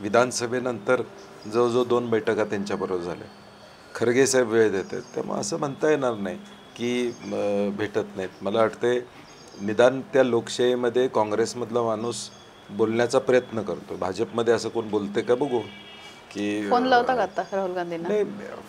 विधानसभेनंतर जवळजवळ 2 बैठका त्यांच्याबरोबर झाल्या. खरगे साहेब वेळ देत आहेत, त्यामुळे असं म्हणता येणार नाही की भेटत नाहीत. मला वाटते निदान त्या लोकशाहीमध्ये काँग्रेसमधला माणूस बोलण्याचा प्रयत्न करतो. भाजपमध्ये असं कोण बोलते का बघू की
फोन लावता का आता राहुल गांधींना?
नाही,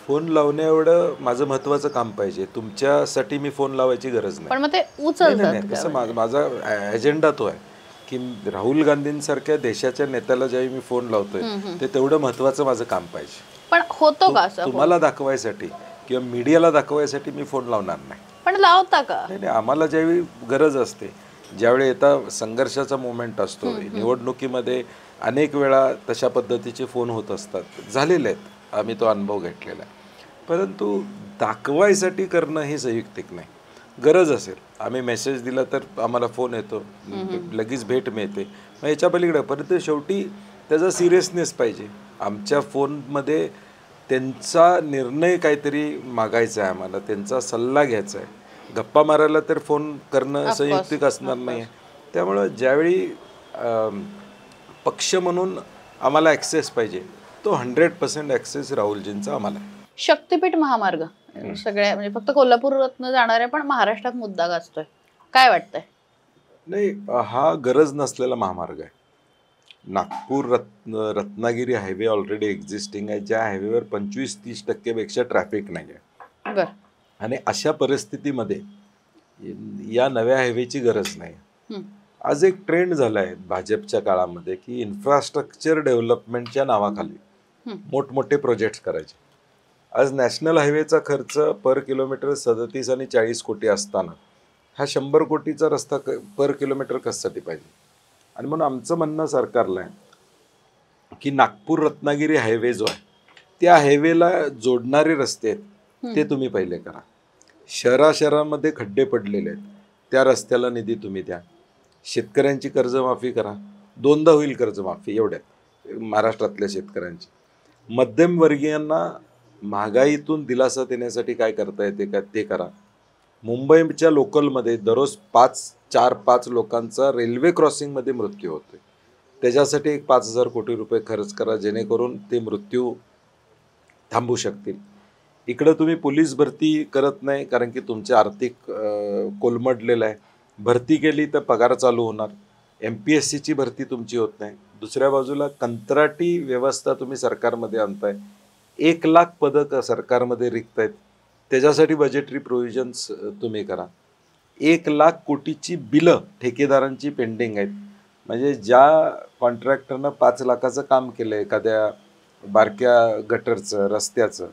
फोन लावण्या एवढं माझं महत्त्वाचं काम पाहिजे, तुमच्यासाठी मी फोन लावायची गरज नाही.
पण मग ते
नाही,
उचलतात
नाही, तसं माझा एजेंडा तो आहे की राहुल गांधींसारख्या देशाच्या नेत्याला ज्यावेळी मी फोन लावतोय ते तेवढं महत्त्वाचं माझं काम पाहिजे.
पण होतो का असं?
तुम्हाला दाखवायसाठी किंवा मीडियाला दाखवायसाठी मी फोन लावणार नाही.
पण लावता का?
नाही नाही, आम्हाला ज्यावेळी गरज असते, ज्यावेळी येता संघर्षाचा मोमेंट असतो, निवडणुकीमध्ये अनेक वेळा तशा पद्धतीचे फोन होत असतात, झालेले आहेत, आम्ही तो अनुभव घेतलेला आहे. परंतु दाखवायसाठी करणं हे संयुक्तिक नाही. गरज असेल आम्ही मेसेज दिला तर आम्हाला फोन येतो, लगेच भेट मिळते, मग याच्या पलीकडे. परंतु शेवटी त्याचा सिरियसनेस पाहिजे. आमच्या फोनमध्ये त्यांचा निर्णय काहीतरी मागायचा आहे, आम्हाला त्यांचा सल्ला घ्यायचा आहे. गप्पा मारायला तर फोन करणं संयुक्तिक असणार नाही. त्यामुळं ज्यावेळी पक्ष म्हणून आम्हाला ॲक्सेस पाहिजे तो 100% ॲक्सेस राहुलजींचा आम्हाला आहे.
शक्तीपीठ महामार्ग सगळ्या म्हणजे फक्त कोल्हापूरतनं जाणाऱ्या पण महाराष्ट्रात मुद्दा गाजतोय, काय वाटतंय?
नाही, हा गरज नसलेला महामार्ग आहे. Nagpur Ratnagiri highway already existing आहे, ज्या हायवेवर 25-30% पेक्षा ट्रॅफिक नाही आहे.
बरं.
आणि अशा परिस्थितीमध्ये या नव्या हायवेची गरज नाही. आज एक ट्रेंड झाला आहे भाजपच्या काळामध्ये की इन्फ्रास्ट्रक्चर डेव्हलपमेंटच्या नावाखाली मोठमोठे प्रोजेक्ट्स करायचे. आज नॅशनल हायवेचा खर्च पर किलोमीटर 37 आणि 40 कोटी असताना हा 100 कोटीचा रस्ता पर किलोमीटर कशासाठी पाहिजे. आणि म्हणून आमचं म्हणणं सरकारला आहे की नागपूर रत्नागिरी हायवे जो आहे त्या हायवेला जोडणारे रस्ते आहेत ते तुम्ही पहिले करा. शहरामध्ये खड्डे पडलेले आहेत, त्या रस्त्याला निधी तुम्ही द्या. शेतकऱ्यांची कर्जमाफी करा, 2दा होईल कर्जमाफी एवढ्यात महाराष्ट्रातल्या शेतकऱ्यांची. मध्यमवर्गीयांना महागाईतून दिलासा देण्यासाठी काय करता येते का ते करा. मुंबईच्या लोकलमध्ये दररोज 4-5 लोकांचा रेल्वे क्रॉसिंगमध्ये मृत्यू होतोय, त्याच्यासाठी एक 5,000 कोटी रुपये खर्च करा जेणेकरून ते मृत्यू थांबू शकतील. इकडं तुम्ही पोलीस भरती करत नाही कारण की तुमचे आर्थिक कोलमडलेलं आहे. भरती केली तर पगार चालू होणार, MPSCची भरती तुमची होत नाही. दुसऱ्या बाजूला कंत्राटी व्यवस्था तुम्ही सरकारमध्ये आणताय, 1 लाख पदं सरकारमध्ये रिक्त आहेत, त्याच्यासाठी बजेटरी प्रोव्हिजन्स तुम्ही करा. 1 लाख कोटीची बिलं ठेकेदारांची पेंडिंग आहेत. म्हणजे ज्या कॉन्ट्रॅक्टरनं 5 लाखाचं काम केलं एखाद्या बारक्या गटरचं रस्त्याचं,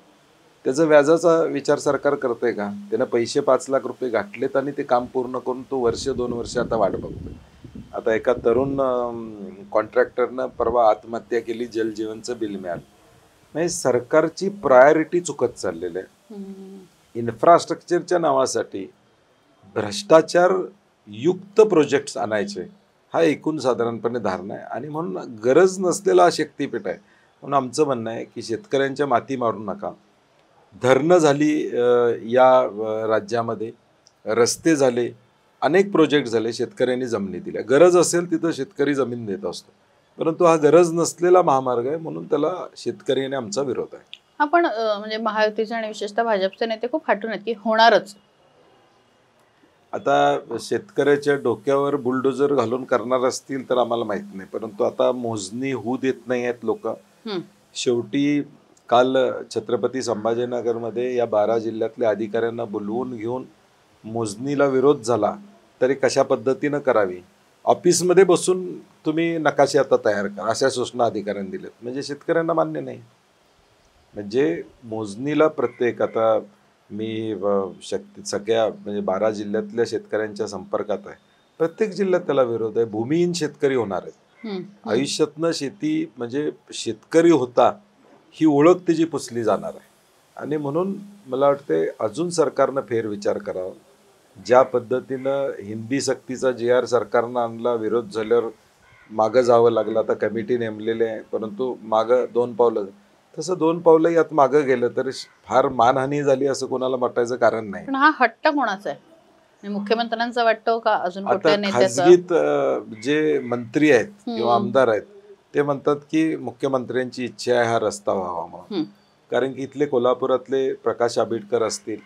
त्याचं व्याजाचा विचार सरकार करतंय का? त्यानं पैसे 5 लाख रुपये घातलेत आणि ते काम पूर्ण करून तो 1-2 वर्ष आता वाट बघतोय. आता एका तरुण कॉन्ट्रॅक्टरनं परवा आत्महत्या केली, जलजीवनचं बिल मिळालं. म्हणजे सरकारची प्रायोरिटी चुकत चाललेली आहे. इन्फ्रास्ट्रक्चरच्या नावासाठी भ्रष्टाचार युक्त प्रोजेक्ट्स आणायचे हा एकूण साधारणपणे धारणा आहे. आणि म्हणून गरज नसलेला हा शक्तीपीठ आहे. म्हणून आमचं म्हणणं आहे की शेतकऱ्यांच्या माती मारू नका. धरणं झाली या राज्यामध्ये, रस्ते झाले, अनेक प्रोजेक्ट झाले, शेतकऱ्यांनी जमिनी दिल्या. गरज असेल तिथं शेतकरी जमीन देत असतो, परंतु हा गरज नसलेला महामार्ग आहे म्हणून त्याला शेतकऱ्याने आमचा विरोध आहे.
आपण म्हणजे महायुतीचे आणि विशेषतः भाजपचे नेते खूप हटून आहेत की होणारच.
आता शेतकऱ्याच्या डोक्यावर बुलडोजर घालून करणार असतील तर आम्हाला माहित नाही, परंतु आता मोजणी होऊ देत नाही आहेत लोक. शेवटी काल छत्रपती संभाजीनगरमध्ये या 12 जिल्ह्यातल्या अधिकाऱ्यांना बोलवून घेऊन मोजणीला विरोध झाला, तरी कशा पद्धतीनं करावी, ऑफिसमध्ये बसून तुम्ही नकाशे आता तयार करा अशा सूचना अधिकाऱ्यांनी दिल्यात. म्हणजे शेतकऱ्यांना मान्य नाही. म्हणजे मोजणीला प्रत्येक, आता मी सगळ्या म्हणजे 12 जिल्ह्यातल्या शेतकऱ्यांच्या संपर्कात आहे, प्रत्येक जिल्ह्यात त्याला विरोध आहे. भूमिहीन शेतकरी होणार आहेत. आयुष्यातनं शेती म्हणजे शेतकरी होता ही ओळख त्याची पुसली जाणार आहे. आणि म्हणून मला वाटते अजून सरकारनं फेरविचार करावा. ज्या पद्धतीनं हिंदी सक्तीचा JR सरकारनं आणला, विरोध झाल्यावर मागं जावं लागलं, आता कमिटी नेमलेली आहे, परंतु मागं 2 पावलं, तसं 2 पावलं यात मागं गेलं तर फार मानहानी झाली असं कोणाला म्हटायचं कारण नाही.
पण हा हट्ट कोणाचा आहे? मुख्यमंत्र्यांचा वाटतो का अजून
आता
कुठल्या नेत्याचा?
खाजगीत जे मंत्री आहेत किंवा आमदार आहेत ते म्हणतात की मुख्यमंत्र्यांची इच्छा आहे हा रस्ता व्हावा म्हणून. कारण की इथले कोल्हापुरातले प्रकाश आंबेडकर असतील,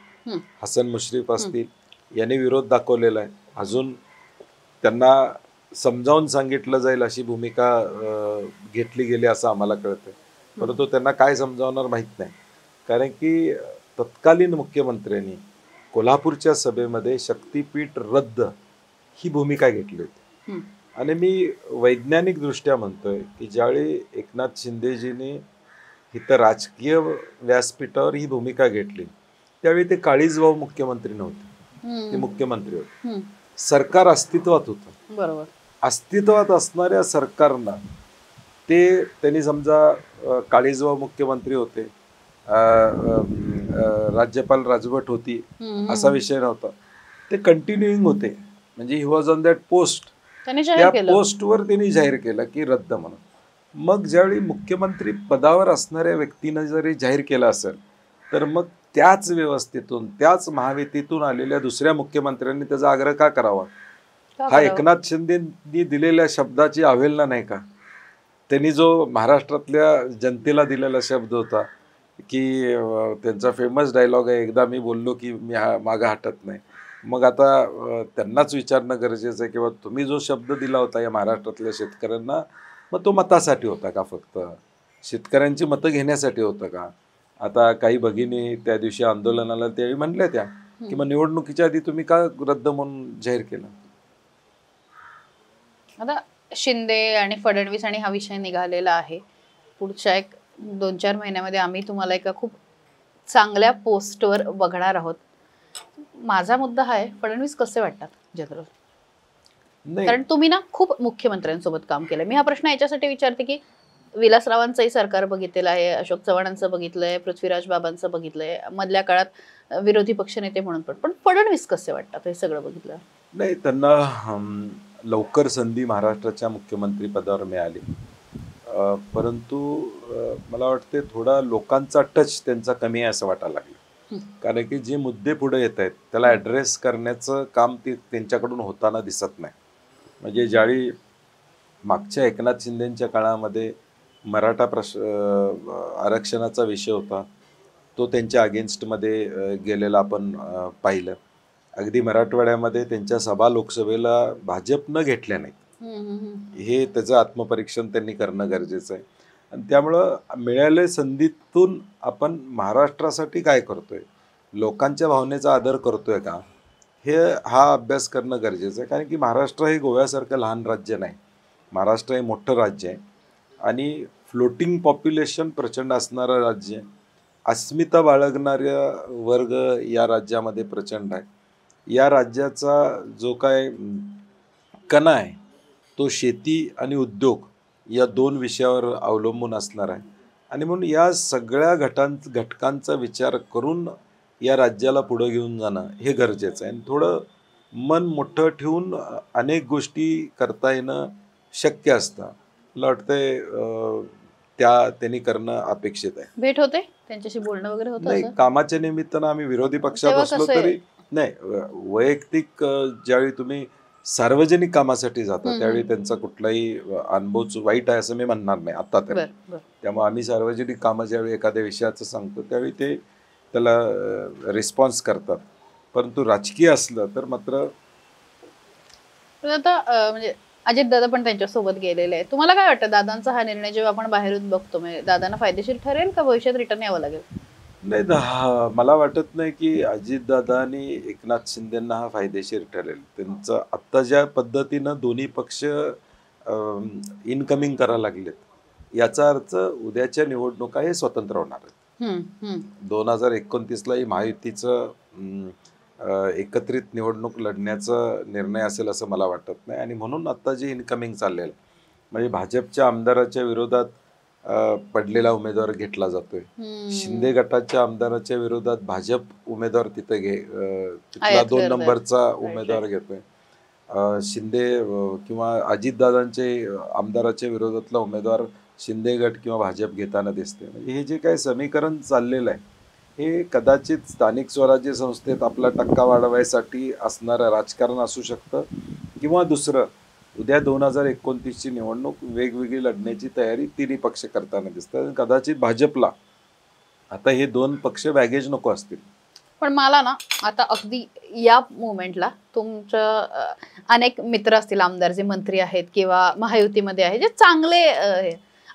हसन मुश्रीफ असतील, यांनी विरोध दाखवलेला आहे. अजून त्यांना समजावून सांगितलं जाईल अशी भूमिका घेतली गेली असं आम्हाला कळतं, परंतु त्यांना काय समजावणार माहीत नाही. कारण की तत्कालीन मुख्यमंत्र्यांनी कोल्हापूरच्या सभेमध्ये शक्तीपीठ रद्द ही भूमिका घेतली होती. आणि मी वैज्ञानिक दृष्ट्या म्हणतोय की ज्यावेळी एकनाथ शिंदेजींनी इथं राजकीय व्यासपीठावर ही भूमिका घेतली त्यावेळी ते काळीजभाऊ मुख्यमंत्री नव्हते, ते मुख्यमंत्री होते. सरकार अस्तित्वात होतं.
बरोबर.
अस्तित्वात असणाऱ्या सरकारनं त्यांनी समजा काळीजभाऊ मुख्यमंत्री होते, राज्यपाल राजवट होती असा विषय नव्हता, ते कंटिन्युईंग होते. म्हणजे he was on that post, त्या पोस्टवर त्यांनी जाहीर केलं की रद्द म्हणून. मग ज्यावेळी मुख्यमंत्री पदावर असणाऱ्या व्यक्तीनं जरी जाहीर केलं असेल तर मग त्याच व्यवस्थेतून, त्याच महायुतीतून आलेल्या दुसऱ्या मुख्यमंत्र्यांनी त्याचा आग्रह का करावा? हा एकनाथ शिंदेंनी दिलेल्या शब्दाची अवहेलना नाही का? त्यांनी जो महाराष्ट्रातल्या जनतेला दिलेला शब्द होता की त्यांचा फेमस डायलॉग आहे, एकदा मी बोललो की मी मागं हटत नाही. मग आता त्यांनाच विचारणं गरजेचं आहे किंवा तुम्ही जो शब्द दिला होता या महाराष्ट्रातल्या शेतकऱ्यांना, मग तो मतासाठी होता का? फक्त शेतकऱ्यांची मतं घेण्यासाठी होतं का? आता काही भगिनी त्या दिवशी आंदोलनाला त्यावेळी म्हणल्या त्या की मग निवडणुकीच्या आधी तुम्ही का रद्द म्हणून जाहीर केलं?
आता शिंदे आणि फडणवीस आणि हा विषय निघालेला आहे. पुढच्या 1-2-4 महिन्यामध्ये आम्ही तुम्हाला एका खूप चांगल्या पोस्टवर बघणार आहोत. माझा मुद्दा हा आहे, फडणवीस कसे वाटतात जयद्रथ? कारण तुम्ही ना खूप मुख्यमंत्र्यांसोबत काम केलंय. मी हा प्रश्न याच्यासाठी विचारते की विलासरावांचंही सरकार बघितलेलं आहे, अशोक चव्हाणांचं बघितलंय, पृथ्वीराज बाबांचं बघितलंय, मधल्या काळात विरोधी पक्षनेते म्हणून पण फडणवीस कसे वाटतात हे सगळं बघितलं?
नाही, त्यांना लवकर संधी महाराष्ट्राच्या मुख्यमंत्री पदावर मिळाली, परंतु मला वाटते थोडा लोकांचा टच त्यांचा कमी आहे असं वाटायला लागलं. कारण की जे मुद्दे पुढे येत आहेत त्याला ॲड्रेस करण्याचं काम त्यांच्याकडून होताना दिसत नाही. म्हणजे ज्यावेळी मागच्या एकनाथ शिंदेंच्या काळामध्ये मराठा आरक्षणाचा विषय होता तो त्यांच्या अगेन्स्टमध्ये गेलेला आपण पाहिलं. अगदी मराठवाड्यामध्ये त्यांच्या सभा लोकसभेला भाजपनं घेतल्या नाहीत. हे त्याचं आत्मपरीक्षण त्यांनी करणं गरजेचं आहे. आणि त्यामुळं मिळालेल्या संधीतून आपण महाराष्ट्रासाठी काय करतोय, लोकांच्या भावनेचा आदर करतोय का, हा अभ्यास करणं गरजेचं आहे. कारण की महाराष्ट्र हे गोव्यासारखं लहान राज्य नाही, महाराष्ट्र हे मोठं राज्य आहे आणि फ्लोटिंग पॉप्युलेशन प्रचंड असणारं राज्य आहे. अस्मिता बाळगणाऱ्या वर्ग या राज्यामध्ये प्रचंड आहे. या राज्याचा जो काय कणा आहे तो शेती आणि उद्योग या 2 विषयावर अवलंबून असणार आहे. आणि म्हणून या सगळ्या घटकांचा विचार करून या राज्याला पुढं घेऊन जाणं हे गरजेचं आहे. आणि थोडं मन मोठं ठेवून अनेक गोष्टी करता येणं शक्य असतं. मला वाटतंय त्यांनी करणं अपेक्षित आहे.
भेट होते त्यांच्याशी, बोलणं वगैरे होतं?
नाही, कामाच्या निमित्तानं आम्ही विरोधी पक्षात असलो तरी नाही, वैयक्तिक ज्यावेळी तुम्ही सार्वजनिक कामासाठी जाता त्यावेळी त्यांचा कुठलाही अनुभव वाईट आहे असं मी म्हणणार नाही आता तर. त्यामुळे आम्ही सार्वजनिक कामं ज्यावेळी एखाद्या विषयाचं सांगतो त्यावेळी ते त्याला रिस्पॉन्स करतात. परंतु राजकीय असलं तर मात्र
आता म्हणजे अजित दादा पण त्यांच्यासोबत गेलेले आहे. तुम्हाला काय वाटतं दादांचा हा निर्णय जेव्हा आपण बाहेरून बघतो म्हणजे दादांना फायदेशीर ठरेल का भविष्यात रिटर्न यावं लागेल?
नाही, मला वाटत नाही की अजितदादा आणि एकनाथ शिंदेंना हा फायदेशीर ठरेल. त्यांचं आत्ता ज्या पद्धतीनं दोन्ही पक्ष इनकमिंग करायला लागलेत याचा अर्थ उद्याच्या निवडणुका हे स्वतंत्र होणार आहेत. 2029लाही महायुतीचं एकत्रित निवडणूक लढण्याचा निर्णय असेल असं मला वाटत नाही. आणि म्हणून आत्ता जे इनकमिंग चाललेलं म्हणजे भाजपच्या आमदाराच्या विरोधात पडलेला उमेदवार घेतला जातोय. शिंदे गटाच्या आमदाराच्या विरोधात भाजप उमेदवार तिथे तिथला 2 नंबरचा उमेदवार घेतोय. शिंदे किंवा अजितदादांचे आमदाराच्या विरोधातला उमेदवार शिंदे गट किंवा भाजप घेताना दिसते. म्हणजे हे जे काही समीकरण चाललेलं आहे हे कदाचित स्थानिक स्वराज्य संस्थेत आपला टक्का वाढवायसाठी असणारं राजकारण असू शकतं किंवा दुसरं उद्या 2029ची निवडणूक वेगवेगळी लढण्याची तयारी तिन्ही पक्ष करताना दिसतात. कदाचित भाजपला आता हे 2 पक्ष बॅगेज नको असतील.
पण मला ना आता अगदी या मोमेंटला तुमच्या अनेक मित्र असतील आमदार जे मंत्री आहेत किंवा महायुतीमध्ये आहे जे चांगले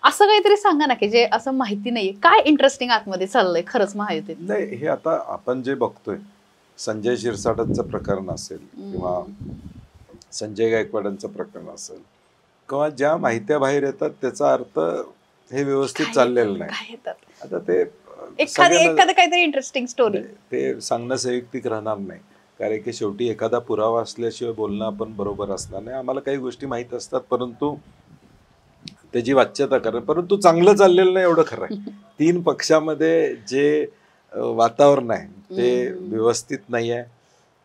असं काहीतरी सांगा ना की जे असं माहिती नाहीये काय इंटरेस्टिंग आतमध्ये चाललंय खरंच महायुतीत.
नाही, हे आता आपण जे बघतोय संजय शिरसाटांचं प्रकरण असेल किंवा संजय गायकवाडांचं प्रकरण असेल किंवा ज्या माहित्या बाहेर येतात त्याचा अर्थ हे व्यवस्थित चाललेलं नाही. आता ते
एखादं काहीतरी इंटरेस्टिंग स्टोरी
ते सांगणं संयुक्तिक राहणार नाही. कारण की शेवटी एखादा पुरावा असल्याशिवाय बोलणं आपण बरोबर असणार नाही. आम्हाला काही गोष्टी माहीत असतात परंतु त्याची वाच्यता करा. परंतु चांगलं चाललेलं नाही एवढं खरं आहे. 3 पक्षामध्ये जे वातावरण आहे ते व्यवस्थित नाही आहे.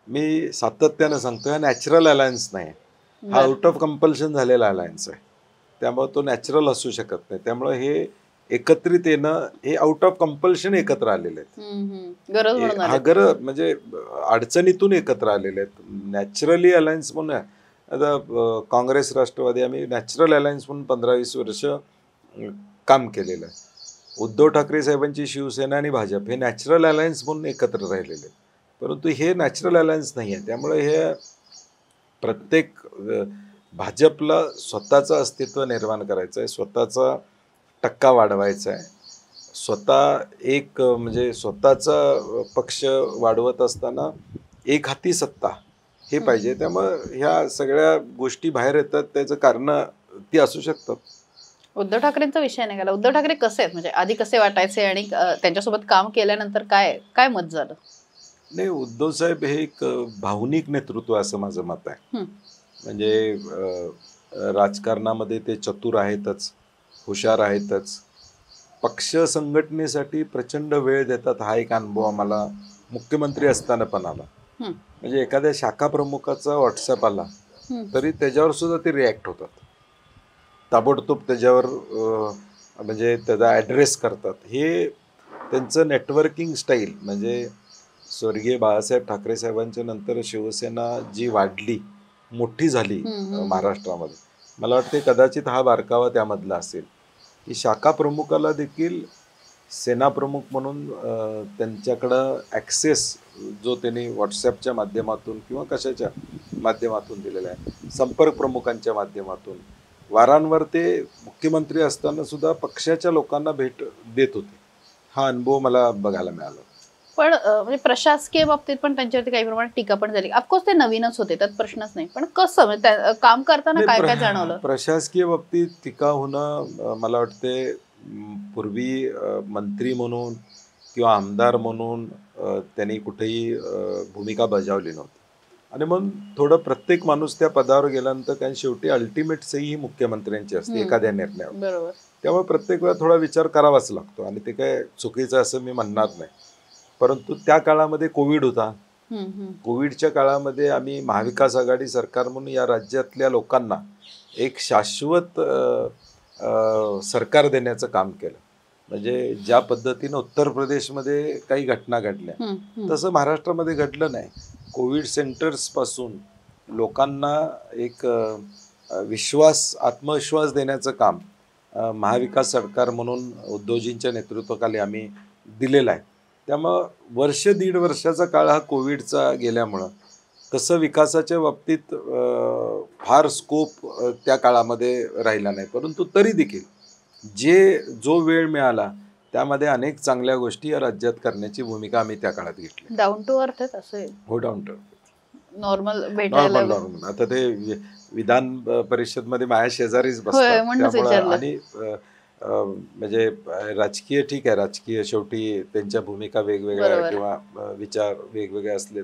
मी सातत्यानं सांगतो हा नॅचरल अलायन्स नाही, हा आउट ऑफ कंपल्शन झालेला अलायन्स आहे. त्यामुळे तो नॅचरल असू शकत नाही. त्यामुळे हे एकत्रित येणं हे आउट ऑफ कंपल्शन एकत्र आलेले आहेत. हा गरज म्हणजे अडचणीतून एकत्र आलेले आहेत. नॅचरली अलायन्स म्हणून आता काँग्रेस राष्ट्रवादी आम्ही नॅचरल अलायन्स म्हणून 15-20 वर्ष काम केलेलं आहे. उद्धव ठाकरे साहेबांची शिवसेना आणि भाजप हे नॅचरल अलायन्स म्हणून एकत्र राहिलेले आहेत. परंतु हे नॅचरल अलायन्स नाही आहे. त्यामुळे हे प्रत्येक भाजपला स्वतःचं अस्तित्व निर्माण करायचं आहे, स्वतःचा टक्का वाढवायचा आहे, स्वतः एक म्हणजे स्वतःचा पक्ष वाढवत असताना एक हाती सत्ता हे पाहिजे. त्यामुळे ह्या सगळ्या गोष्टी बाहेर येतात त्याचं कारण ती असू शकतात.
उद्धव ठाकरेंचा विषय नाही गेला. उद्धव ठाकरे कसे आहेत म्हणजे आधी कसे वाटायचे आणि त्यांच्यासोबत काम केल्यानंतर काय काय मत झालं?
नाही, उद्धव साहेब हे एक भावनिक नेतृत्व असं माझं मत आहे. म्हणजे राजकारणामध्ये ते चतुर आहेतच, हुशार आहेतच, पक्ष संघटनेसाठी प्रचंड वेळ देतात. हा एक अनुभव आम्हाला मुख्यमंत्री असताना पण आला. म्हणजे एखाद्या शाखा प्रमुखाचा व्हॉट्सअप आला तरी त्याच्यावर सुद्धा ते रिॲक्ट होतात, ताबडतोब त्याच्यावर म्हणजे त्याचा ॲड्रेस करतात. हे त्यांचं नेटवर्किंग स्टाईल म्हणजे स्वर्गीय बाळासाहेब ठाकरे साहेबांच्या नंतर शिवसेना जी वाढली मोठी झाली महाराष्ट्रामध्ये, मला वाटते कदाचित हा बारकावा त्यामधला असेल की शाखा प्रमुखाला देखील सेनाप्रमुख म्हणून त्यांच्याकडं ॲक्सेस जो त्यांनी व्हॉट्सॲपच्या माध्यमातून किंवा कशाच्या माध्यमातून दिलेला आहे, संपर्क प्रमुखांच्या माध्यमातून वारंवार ते मुख्यमंत्री असताना सुद्धा पक्षाच्या लोकांना भेट देत होते. हा अनुभव मला बघायला मिळाला.
पण म्हणजे प्रशासकीय बाबतीत पण त्यांच्यावरती काही प्रमाणात टीका पण झाली. ऑफकोर्स ते नवीनच होते त्यात प्रश्नच नाही, पण कसं म्हणजे काम करताना काय काय जाणवलं?
प्रशासकीय बाबतीत टीका होणं मला वाटते पूर्वी मंत्री म्हणून किंवा आमदार म्हणून त्यांनी कुठेही भूमिका बजावली नव्हती. आणि मग थोडं प्रत्येक माणूस त्या पदावर गेल्यानंतर कारण शेवटी अल्टिमेट सही ही मुख्यमंत्र्यांची असते एखाद्या निर्णयावर.
बरोबर.
त्यामुळे प्रत्येक वेळा थोडा विचार करावाच लागतो आणि ते काय चुकीचं असं मी म्हणणार नाही. परंतु त्या काळामध्ये कोविड होता. कोविडच्या काळामध्ये आम्ही महाविकास आघाडी सरकार म्हणून या राज्यातल्या लोकांना एक शाश्वत सरकार देण्याचं काम केलं. म्हणजे ज्या पद्धतीनं उत्तर प्रदेशमध्ये काही घटना घडल्या तसं महाराष्ट्रामध्ये घडलं नाही. कोविड सेंटर्सपासून लोकांना एक विश्वास, आत्मविश्वास देण्याचं काम महाविकास सरकार म्हणून उद्धवजींच्या नेतृत्वाखाली आम्ही दिलेलं आहे. त्यामुळं वर्ष दीड वर्षाचा काळ हा कोविडचा गेल्यामुळं तसं विकासाच्या बाबतीत फार स्कोप त्या काळामध्ये राहिला नाही. परंतु तरी देखील जो वेळ मिळाला त्यामध्ये अनेक चांगल्या गोष्टी या राज्यात करण्याची भूमिका आम्ही त्या काळात घेतली.
डाऊन टू अर्थ आहेत असं
हो, डाऊन टू
नॉर्मल भेटायला.
नॉर्मल. आता ते विधान परिषदमध्ये माझ्या शेजारीच
होय,
बसतात.
म्हणूनच
त्यामुळं
विचारलं.
आणि म्हणजे राजकीय ठीक आहे, राजकीय शेवटी त्यांच्या भूमिका वेगवेगळ्या
बरोबर.
किंवा विचार वेगवेगळे असले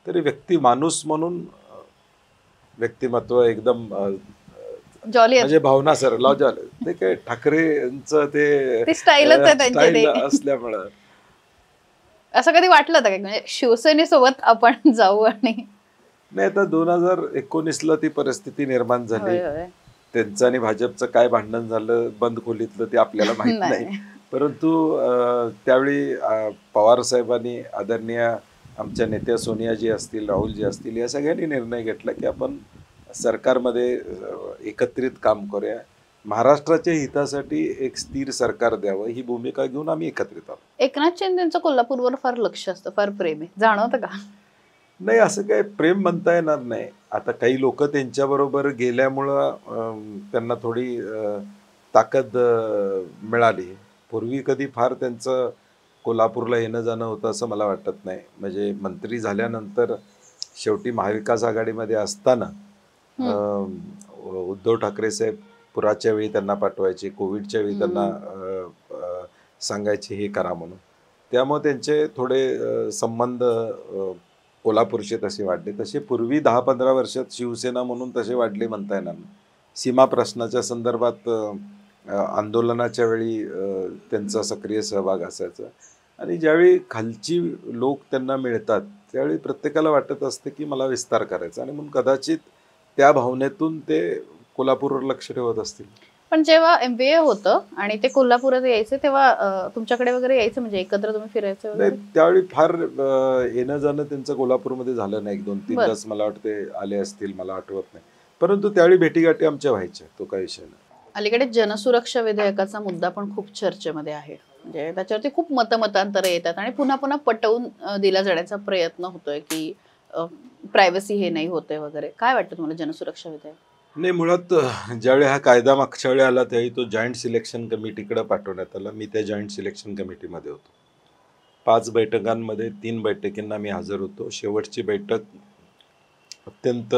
तरी व्यक्ती माणूस म्हणून व्यक्तिमत्व एकदम
जॉली
म्हणजे भावना सर ते काय ठाकरेंचं
ती स्टाईलच आहे त्यांची
स्टाईल
ती.
असल्यामुळं.
असं कधी वाटलं होतं का म्हणजे शिवसेनेसोबत आपण जाऊ? आणि
नाही, आता 2019ला ती परिस्थिती निर्माण झाली.
होय, होय.
त्यांचं आणि भाजपचं काय भांडण झालं बंद खोलीतलं ते आपल्याला माहित
नाही.
नाही. परंतु त्यावेळी पवार साहेबांनी, आदरणीय आमच्या नेत्या सोनियाजी असतील, राहुलजी असतील, या सगळ्यांनी निर्णय घेतला की आपण सरकारमध्ये एकत्रित काम करूया, महाराष्ट्राच्या हितासाठी एक स्थिर सरकार द्यावं, ही भूमिका घेऊन आम्ही एकत्रित आलो.
एकनाथ शिंदेचं कोल्हापूरवर फार लक्ष असतं, फार प्रेम आहे, जाणवतं का?
नाही, असं काही प्रेम म्हणता येणार नाही. आता काही लोक त्यांच्याबरोबर गेल्यामुळं त्यांना थोडी ताकद मिळाली. पूर्वी कधी फार त्यांचं कोल्हापूरला येणं जाणं होतं असं मला वाटत नाही. म्हणजे मंत्री झाल्यानंतर शेवटी महाविकास आघाडीमध्ये असताना उद्धव ठाकरे साहेब पुराच्या वेळी त्यांना पाठवायचे, कोविडच्या वेळी त्यांना सांगायचे हे करा म्हणून. त्यामुळे त्यांचे थोडे संबंध कोल्हापूरचे तसे वाढले. तसे पूर्वी 10-15 वर्षात शिवसेना म्हणून तसे वाढले म्हणता येणार नाही. सीमा प्रश्नाच्या संदर्भात आंदोलनाच्या वेळी त्यांचा सक्रिय सहभाग असायचा. आणि ज्यावेळी खालची लोक त्यांना मिळतात त्यावेळी प्रत्येकाला वाटत असते की मला विस्तार करायचा, आणि म्हणून कदाचित त्या भावनेतून ते कोल्हापूरवर लक्ष ठेवत असतील.
पण जेव्हा MBA होतं आणि ते कोल्हापुरात यायचे तेव्हा तुमच्याकडे वगैरे यायचं, म्हणजे एकत्र तुम्ही फिरायचं वगैरे?
नाही, त्यावेळी फार येणं जाणं त्यांचं कोल्हापूरमध्ये झालं नाही. 1-2-3 तास मला वाटते आले असतील, मला आठवत नाही. परंतु त्यावेळी भेटीगाठी आमच्या व्हायच्या, तो काही विषय नाही.
अलीकडे जनसुरक्षा विधेयकाचा मुद्दा पण खूप चर्चेमध्ये आहे. म्हणजे त्याच्यावरती खूप मतमतांतर येतात आणि पुन्हा पुन्हा पटवून दिला जाण्याचा प्रयत्न होतोय की प्रायव्हसी हे नाही होते वगैरे. काय वाटतं तुम्हाला जनसुरक्षा विधेयक?
नाही, मुळात ज्यावेळी हा कायदा मागच्या वेळी आला त्यावेळी तो जॉईंट सिलेक्शन कमिटीकडे पाठवण्यात आला. मी त्या जॉईंट सिलेक्शन कमिटीमध्ये होतो. 5 बैठकांमध्ये 3 बैठकींना मी हजर होतो. शेवटची बैठक अत्यंत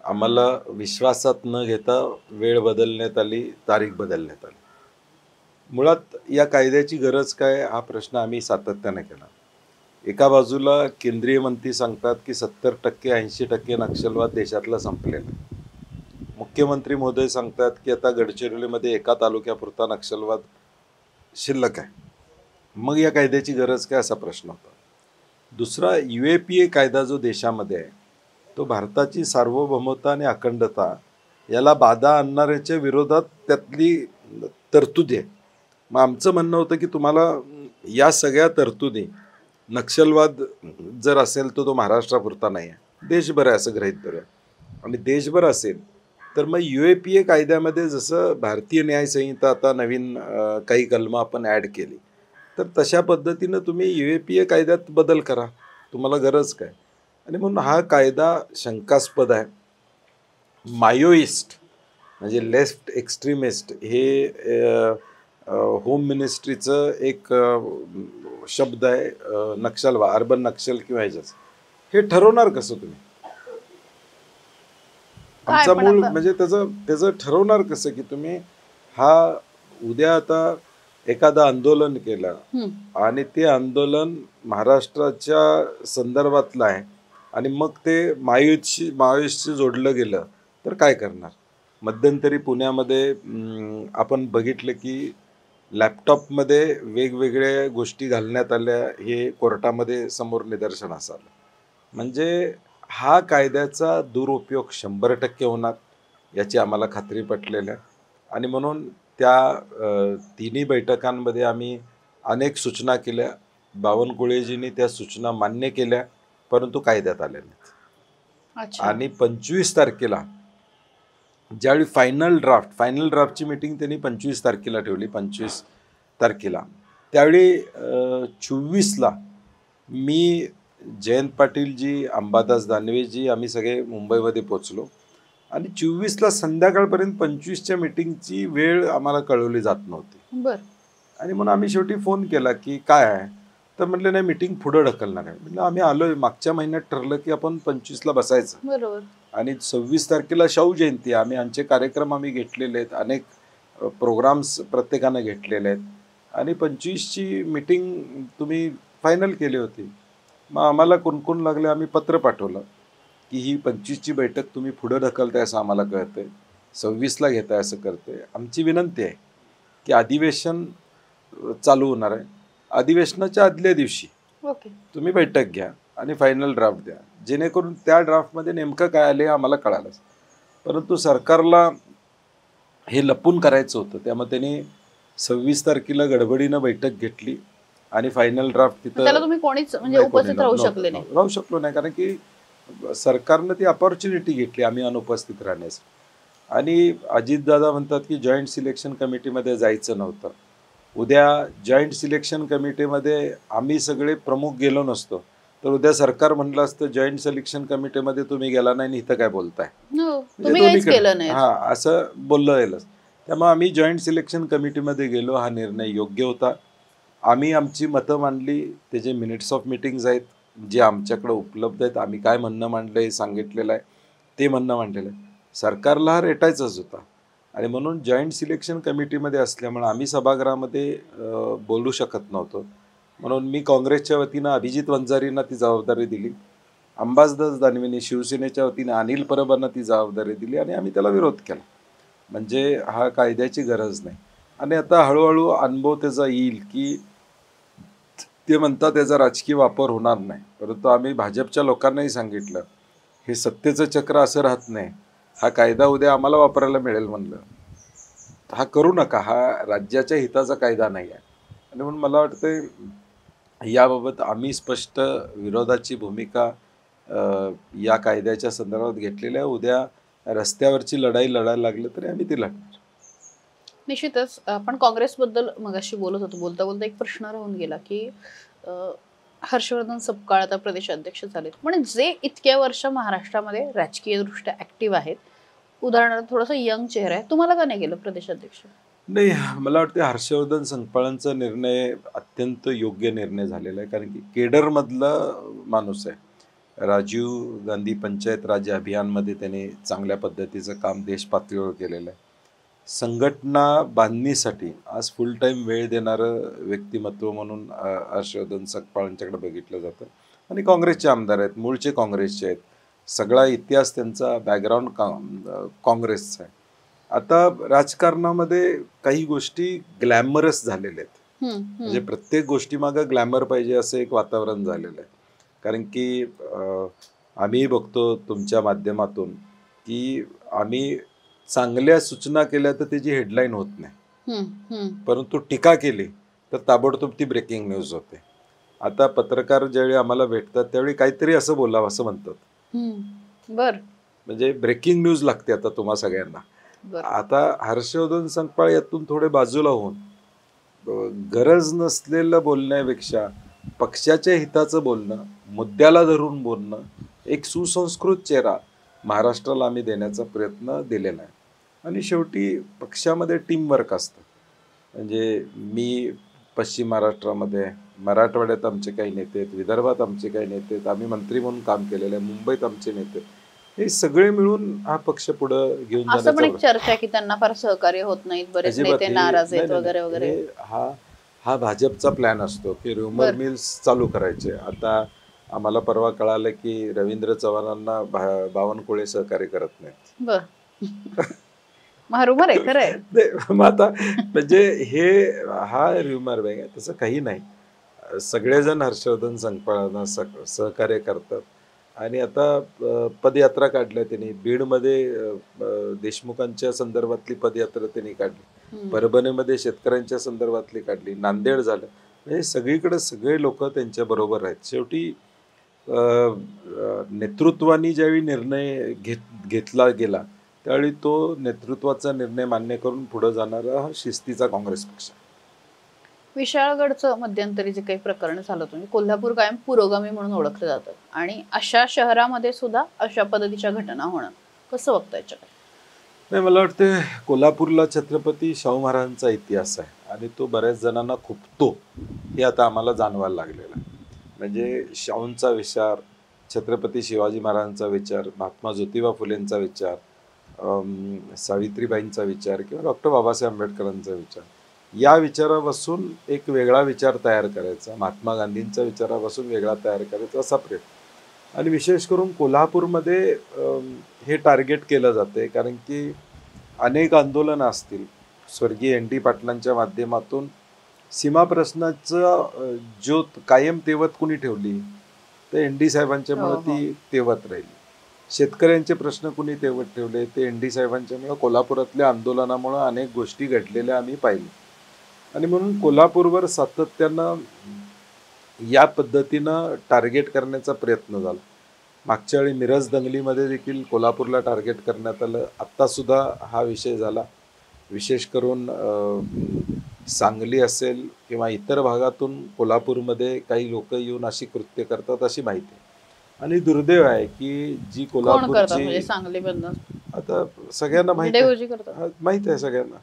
आम्हाला विश्वासात न घेता वेळ बदलण्यात आली, तारीख बदलण्यात आली. मुळात या कायद्याची गरज काय हा प्रश्न आम्ही सातत्याने केला. एका बाजूला केंद्रीय मंत्री सांगतात की 70% 80% नक्षलवाद देशातला संपलेला. मुख्यमंत्री महोदय सांगतात की आता गडचिरोलीमध्ये एका तालुक्यापुरता नक्षलवाद शिल्लक आहे. मग या कायद्याची गरज काय असा प्रश्न होता. दुसरा, UAPA कायदा जो देशामध्ये आहे तो भारताची सार्वभौमता आणि अखंडता याला बाधा आणणाऱ्याच्या विरोधात त्यातली तरतुदी आहे. मग आमचं म्हणणं होतं की तुम्हाला या सगळ्या तरतुदी, नक्षलवाद जर असेल तर तो महाराष्ट्रापुरता नाही आहे, देशभर आहे असं गृहीत धरूया. आणि देशभर असेल तर मग UAPA कायद्यामध्ये जसं भारतीय न्यायसंहिता आता नवीन काही कलमं आपण ॲड केली, तर तशा पद्धतीनं तुम्ही UAPA कायद्यात बदल करा, तुम्हाला गरज काय. आणि म्हणून हा कायदा शंकास्पद आहे. मायोइस्ट म्हणजे लेफ्ट एक्स्ट्रीमिस्ट हे होम मिनिस्ट्रीचं एक शब्द आहे. नक्षलवाद, अर्बन नक्षल किंवा ह्याच्याच हे ठरवणार कसं तुम्ही? आमचा मूळ म्हणजे त्याचं ठरवणार कसं की तुम्ही हा उद्या आता एखादं आंदोलन केलं आणि ते आंदोलन महाराष्ट्राच्या संदर्भातलं आहे आणि मग ते माओइस्टशी जोडलं गेलं तर काय करणार? मध्यंतरी पुण्यामध्ये आपण बघितलं की लॅपटॉपमध्ये वेगवेगळ्या गोष्टी घालण्यात आल्या, हे कोर्टामध्ये समोर निदर्शनास आलं. म्हणजे हा कायद्याचा दुरुपयोग 100% होणार याची आम्हाला खात्री पटलेली आहे. आणि म्हणून त्या 3ही बैठकांमध्ये आम्ही अनेक सूचना केल्या. बावनकुळेजींनी त्या सूचना मान्य केल्या परंतु कायद्यात आले नाहीत.
अच्छा.
आणि 25 तारखेला ज्यावेळी फायनल ड्राफ्टची मीटिंग त्यांनी 25 तारखेला ठेवली, 25 तारखेला त्यावेळी 24ला मी, जयंत पाटीलजी, अंबादास दानवेजी आम्ही सगळे मुंबईमध्ये पोचलो आणि 24ला संध्याकाळपर्यंत 25च्या मीटिंगची वेळ आम्हाला कळवली जात नव्हती.
बर.
आणि म्हणून आम्ही शेवटी फोन केला की काय आहे, तर म्हटलं नाही मीटिंग पुढं ढकलणार आहे. म्हटलं आम्ही आलोय, मागच्या महिन्यात ठरलं की आपण 25ला बसायचं
बरोबर.
आणि 26 तारखेला शाहू जयंती, आमचे कार्यक्रम आम्ही घेतलेले आहेत, अनेक प्रोग्राम्स प्रत्येकानं घेतलेले आहेत आणि 25ची मीटिंग तुम्ही फायनल केली होती. मग आम्हाला कुणकुण लागले, आम्ही पत्र पाठवलं की ही 25ची बैठक तुम्ही पुढं ढकलताय असं आम्हाला कळतंय, 26ला घेताय असं करते. आमची विनंती आहे की अधिवेशन चालू होणार आहे, अधिवेशनाच्या आदल्या दिवशी
ओके.
तुम्ही बैठक घ्या आणि फायनल ड्राफ्ट द्या, जेणेकरून त्या ड्राफ्टमध्ये नेमकं काय आले आम्हाला कळालं. परंतु सरकारला हे लपून करायचं होतं, त्यामुळे त्यांनी 26 तारखेला गडबडीनं बैठक घेतली आणि फायनल ड्राफ्ट
त्याला तुम्ही कोणीच म्हणजे उपस्थित राहू शकले नाही.
राहू शकलो नाही, कारण की सरकारनं ती अपॉर्च्युनिटी घेतली आम्ही अनुपस्थित राहण्यास. आणि अजितदादा म्हणतात की जॉईंट सिलेक्शन कमिटीमध्ये जायचं नव्हतं. उद्या जॉईंट सिलेक्शन कमिटीमध्ये आम्ही सगळे प्रमुख गेलो नसतो तर उद्या सरकार म्हणलं असतं जॉईंट सिलेक्शन कमिटीमध्ये तुम्ही गेला नाही, इथं काय बोलताय,
तुम्ही काहीच केलं नाही.
हा असं बोललं गेलं. त्यामुळे आम्ही जॉईंट सिलेक्शन कमिटीमध्ये गेलो, हा निर्णय योग्य होता. आम्ही आमची मतं मांडली, त्याचे मिनिट्स ऑफ मीटिंग्ज आहेत जे आमच्याकडे उपलब्ध आहेत. आम्ही काय म्हणणं मांडलं हे सांगितलेलं आहे, ते म्हणणं मांडलेलं आहे. सरकारला हा रेटायचाच होता आणि म्हणून जॉईंट सिलेक्शन कमिटीमध्ये असल्यामुळे आम्ही सभागृहामध्ये बोलू शकत नव्हतो. म्हणून मी काँग्रेसच्या वतीनं अभिजित वंजारींना ती जबाबदारी दिली, अंबादास दानवेंनी शिवसेनेच्या वतीनं अनिल परबांना ती जबाबदारी दिली आणि आम्ही त्याला विरोध केला. म्हणजे हा कायद्याची गरज नाही. आणि आता हळूहळू अनुभव त्याचा येईल की ते म्हणतात त्याचा राजकीय वापर होणार नाही, परंतु आम्ही भाजपच्या लोकांनाही सांगितलं हे सत्तेचं चक्र असं राहत नाही, हा कायदा उद्या आम्हाला वापरायला मिळेल म्हणलं, हा करू नका, हा राज्याच्या हिताचा कायदा नाही आहे. आणि म्हणून मला वाटतं याबाबत आम्ही स्पष्ट विरोधाची भूमिका या कायद्याच्या संदर्भात घेतलेली आहे. उद्या रस्त्यावरची लढाई लढायला लागलं तरी आम्ही ती लढणार.
निश्चितच. आपण काँग्रेसबद्दल मगाशी बोलत होतो, बोलता बोलता एक प्रश्न राहून गेला की हर्षवर्धन सपकाळ आता प्रदेशाध्यक्ष झालेत, पण जे इतक्या वर्ष महाराष्ट्रामध्ये राजकीयदृष्ट्या ऍक्टिव्ह आहेत, उदाहरणार्थ थोडंसं यंग चेहरा आहे, तुम्हाला का नाही केलं प्रदेशाध्यक्ष?
नाही, मला वाटतं हर्षवर्धन संकपाळांचा निर्णय अत्यंत योग्य निर्णय झालेला आहे, कारण की केडरमधला माणूस आहे. राजीव गांधी पंचायत राज अभियानमध्ये त्याने चांगल्या पद्धतीचं काम देश पातळीवर केलेलं आहे. संघटना बांधणीसाठी आज फुल टाईम वेळ देणारं व्यक्तिमत्व म्हणून हर्षवर्धन संकपाळांच्याकडे बघितलं जातं. आणि काँग्रेसचे आमदार आहेत, मूळचे काँग्रेसचे आहेत, सगळा इतिहास त्यांचा बॅकग्राऊंड काँग्रेसचा आहे. आता राजकारणामध्ये काही गोष्टी ग्लॅमरस झालेल्या आहेत, म्हणजे प्रत्येक गोष्टीमागं ग्लॅमर पाहिजे असं एक वातावरण झालेलं आहे. कारण की आम्ही बघतो तुमच्या माध्यमातून की आम्ही चांगल्या सूचना केल्या तर त्याची हेडलाईन होत नाही, परंतु टीका केली तर ताबडतोब ती ब्रेकिंग न्यूज होते. आता पत्रकार ज्यावेळी आम्हाला भेटतात त्यावेळी काहीतरी असं बोलावं असं म्हणतात, म्हणजे ब्रेकिंग न्यूज लागते आता तुम्हा सगळ्यांना. आता हर्षवर्धन संकपाळ यातून थोडे बाजूला होऊन गरज नसलेलं बोलण्यापेक्षा पक्षाच्या हिताचं बोलणं, मुद्द्याला धरून बोलणं, एक सुसंस्कृत चेहरा महाराष्ट्राला आम्ही देण्याचा प्रयत्न दिलेला आहे. आणि शेवटी पक्षामध्ये टीमवर्क असतं. म्हणजे मी पश्चिम महाराष्ट्रामध्ये, मराठवाड्यात आमचे काही नेते आहेत, विदर्भात आमचे काही नेते आहेत, आम्ही मंत्री म्हणून काम केलेलं आहे, मुंबईत आमचे नेते, हे सगळे मिळून हा पक्ष पुढे घेऊन
असं पण एक चर्चा आहे की त्यांना फार सहकार्य होत नाहीत, बरेच नेते नाराज आहेत वगैरे वगैरे.
हा भाजपचा प्लॅन असतो की र्युमर मिल्स चालू करायचे. आता आम्हाला परवा कळालं की रवींद्र चव्हाणांना बावनकुळे सहकार्य करत नाहीत.
र्युमर आहे, खरं आहे.
मग आता म्हणजे हा र्युमर आहे, तसं काही नाही. सगळेजण हर्षवर्धन संकपाळांना सहकार्य करतात. आणि आता पदयात्रा काढल्या त्यांनी, बीडमध्ये देशमुखांच्या संदर्भातली पदयात्रा त्यांनी काढली, परभणीमध्ये शेतकऱ्यांच्या संदर्भातली काढली, नांदेड झालं, म्हणजे सगळीकडे सगळे लोक त्यांच्या बरोबर आहेत. शेवटी नेतृत्वानी ज्यावेळी निर्णय घेतला गेला त्यावेळी तो नेतृत्वाचा निर्णय मान्य करून पुढे जाणारा हा शिस्तीचा काँग्रेस पक्ष.
विशाळगडचं मध्यंतरी जे काही प्रकरण झालं होतं, म्हणजे कोल्हापूर कायम पुरोगामी म्हणून ओळखलं जातं आणि अशा शहरामध्ये सुद्धा अशा पद्धतीच्या घटना होणं कसं बघता याच्याकडे?
नाही, मला वाटतं कोल्हापूरला छत्रपती शाहू महाराजांचा इतिहास आहे आणि तो बऱ्याच जणांना खुपतो हे आता आम्हाला जाणवायला लागलेलं आहे. म्हणजे शाहूंचा विचार, छत्रपती शिवाजी महाराजांचा विचार, महात्मा ज्योतिबा फुलेंचा विचार, सावित्रीबाईंचा विचार किंवा डॉक्टर बाबासाहेब आंबेडकरांचा विचार, या विचारापासून एक वेगळा विचार तयार करायचा, महात्मा गांधींच्या विचारापासून वेगळा तयार करायचा असा प्रयत्न. आणि विशेष करून कोल्हापूरमध्ये हे टार्गेट केलं जाते कारण की अनेक आंदोलनं असतील. स्वर्गीय एन डी पाटलांच्या माध्यमातून सीमा प्रश्नाचं ज्योत कायम तेवत कुणी ठेवली तर एन डी साहेबांच्यामुळे ती तेवत राहिली. शेतकऱ्यांचे प्रश्न कुणी तेवत ठेवले ते एन डी साहेबांच्यामुळे कोल्हापुरातल्या आंदोलनामुळे अनेक गोष्टी घडलेल्या आम्ही पाहिल्या. आणि म्हणून कोल्हापूरवर सातत्यानं या पद्धतीनं टार्गेट करण्याचा प्रयत्न झाला. मागच्या वेळी मिरज दंगलीमध्ये देखील कोल्हापूरला टार्गेट करण्यात आलं. आत्तासुद्धा हा विषय झाला. विशेष करून सांगली असेल किंवा इतर भागातून कोल्हापूरमध्ये काही लोक येऊन अशी कृत्य करतात अशी माहिती आहे. आणि दुर्दैव आहे की जी कोल्हापूरची
सांगलीबद्दल
आता सगळ्यांना माहिती आहे सगळ्यांना.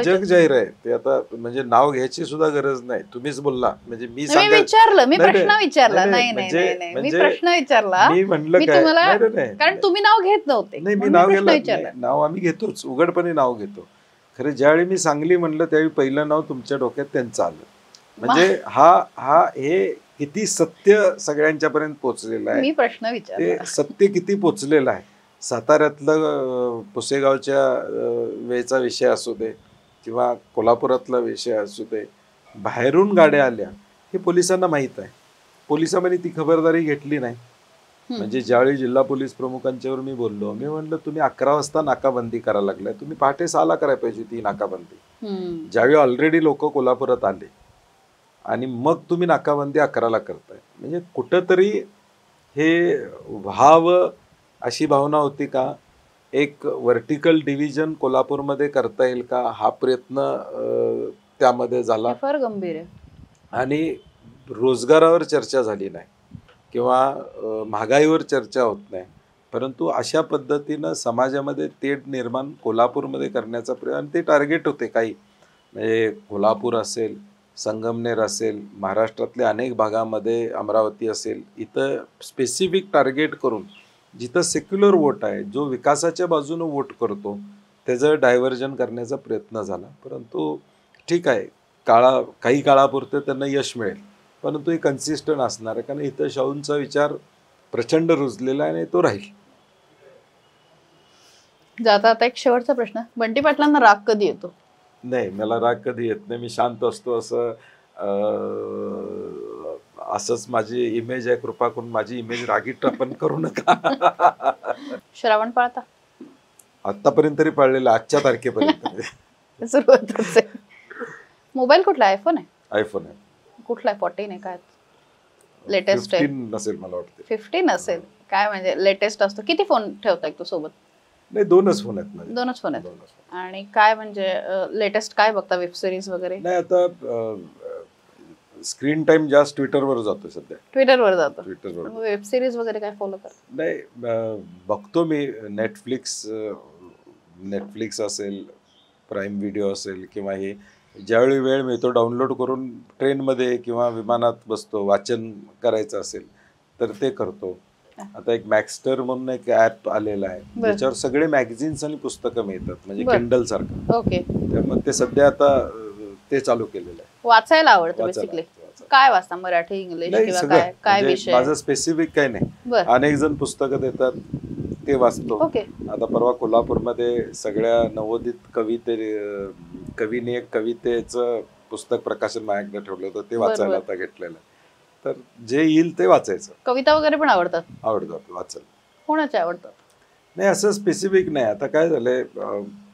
जग जाहीर आहे ते. आता म्हणजे नाव घ्यायची सुद्धा गरज नाही. तुम्हीच बोलला म्हणजे मी
विचारलं, मी प्रश्न विचारला. नाही मी प्रश्न विचारला,
मी म्हणलं काय,
कारण तुम्ही नाव घेत नव्हते.
नाही मी नाव घेतलं. नाव आम्ही घेतोच, उघडपणे नाव घेतो. खरं ज्यावेळी मी सांगली म्हणलं त्यावेळी पहिलं नाव तुमच्या डोक्यात त्यांचं आलं. म्हणजे हे किती सत्य सगळ्यांच्यापर्यंत पोहोचलेलं आहे.
मी प्रश्न विचारला,
ते सत्य किती पोचलेलं आहे. साताऱ्यातलं पुसेगावच्या वेळचा विषय असू दे किंवा कोल्हापुरातला विषय असू दे, बाहेरून गाड्या आल्या हे पोलिसांना माहीत आहे. पोलिसांनी ती खबरदारी घेतली नाही. म्हणजे ज्यावेळी जिल्हा पोलीस प्रमुखांच्यावर मी बोललो, मी म्हणलं तुम्ही 11 वाजता नाकाबंदी करायला लागलाय, तुम्ही पहाटे 6ला करायला पाहिजे ती नाकाबंदी. ज्यावेळी ऑलरेडी लोक कोल्हापुरात आले आणि मग तुम्ही नाकाबंदी 11ला करताय. म्हणजे कुठंतरी हे व्हावं अशी भावना होती का? एक व्हर्टिकल डिव्हिजन कोल्हापूरमध्ये करता येईल का हा प्रयत्न त्यामध्ये झाला.
फार गंभीर आहे.
आणि रोजगारावर चर्चा झाली नाही किंवा महागाईवर चर्चा होत नाही, परंतु अशा पद्धतीनं समाजामध्ये तेढ निर्माण कोल्हापूरमध्ये करण्याचा प्रयत्न. आणि ते टार्गेट होते काही, म्हणजे कोल्हापूर असेल, संगमनेर असेल, महाराष्ट्रातल्या अनेक भागामध्ये अमरावती असेल, इथं स्पेसिफिक टार्गेट करून जिथं सेक्युलर वोट आहे, जो विकासाच्या बाजूनं वोट करतो, त्याचं डायव्हर्जन करण्याचा प्रयत्न झाला. परंतु ठीक आहे, काही काळापुरतं त्यांना यश मिळेल, परंतु हे कन्सिस्टंट असणार आहे कारण इथं शाहूंचा विचार प्रचंड रुजलेला आहे आणि तो राहील.
जाता आता एक शेवटचा प्रश्न, बंटी पाटलांना राग कधी येतो?
नाही, मला राग कधी येत नाही. मी शांत असतो. असंच माझी इमेज आहे. कृपा करून माझी इमेज रागीट आपण करू नका.
श्रावण पाळता?
आतापर्यंत तरी पाळलेला, आजच्या तारखेपर्यंत.
सुरुवातच आहे. मोबाईल कुठला? आयफोन आहे?
आयफोन आहे.
कुठला आहे? 14 आहे काय? लेटेस्ट आहे?
15 नसेल मला वाटतं.
15 असेल. काय म्हणजे लेटेस्ट असतो. किती फोन ठेवताय तू सोबत?
नाही, 2च फोन आहेत माझे.
2च फोन आहेत. आणि काय म्हणजे लेटेस्ट काय बघता? वेब सिरीज वगैरे?
नाही, आता स्क्रीन टाइम जास्त ट्विटरवर जातो सध्या.
ट्विटरवर जातो.
ट्विटरवर.
वेब सिरीज वगैरे काय फॉलो करता?
नाही, बघतो मी. नेटफ्लिक्स असेल, प्राईम व्हिडिओ असेल किंवा हे ज्यावेळी वेळ मिळतो डाउनलोड करून ट्रेनमध्ये किंवा विमानात बसतो, वाचन करायचं असेल तर ते करतो. आता एक मॅक्स्टर म्हणून एक ऍप आलेला आहे ज्याच्यावर सगळे मॅगझिन्स आणि पुस्तकं मिळतात, म्हणजे किंडल सारखं.
ओके.
त्यामुळे ते सध्या आता ते चालू केलेलं आहे.
वाचायला आवडतं बेसिकली? काय वाचता? मराठी, इंग्लिश किंवा काय विषय?
माझं स्पेसिफिक काही नाही. अनेक जण पुस्तकं देतात, ते वाचतो. आता परवा कोल्हापूरमध्ये सगळ्या नवोदित कवीने एक कवितेचं पुस्तक प्रकाशन माझ्याकडे ठेवलं होतं, ते वाचायला आता घेतलेलं. तर जे येईल ते वाचायचं. कविता वगैरे पण आवडतात? आवडतात वाचायला. कोणाच्या आवडतात? नाही, असं स्पेसिफिक नाही. आता काय झालंय,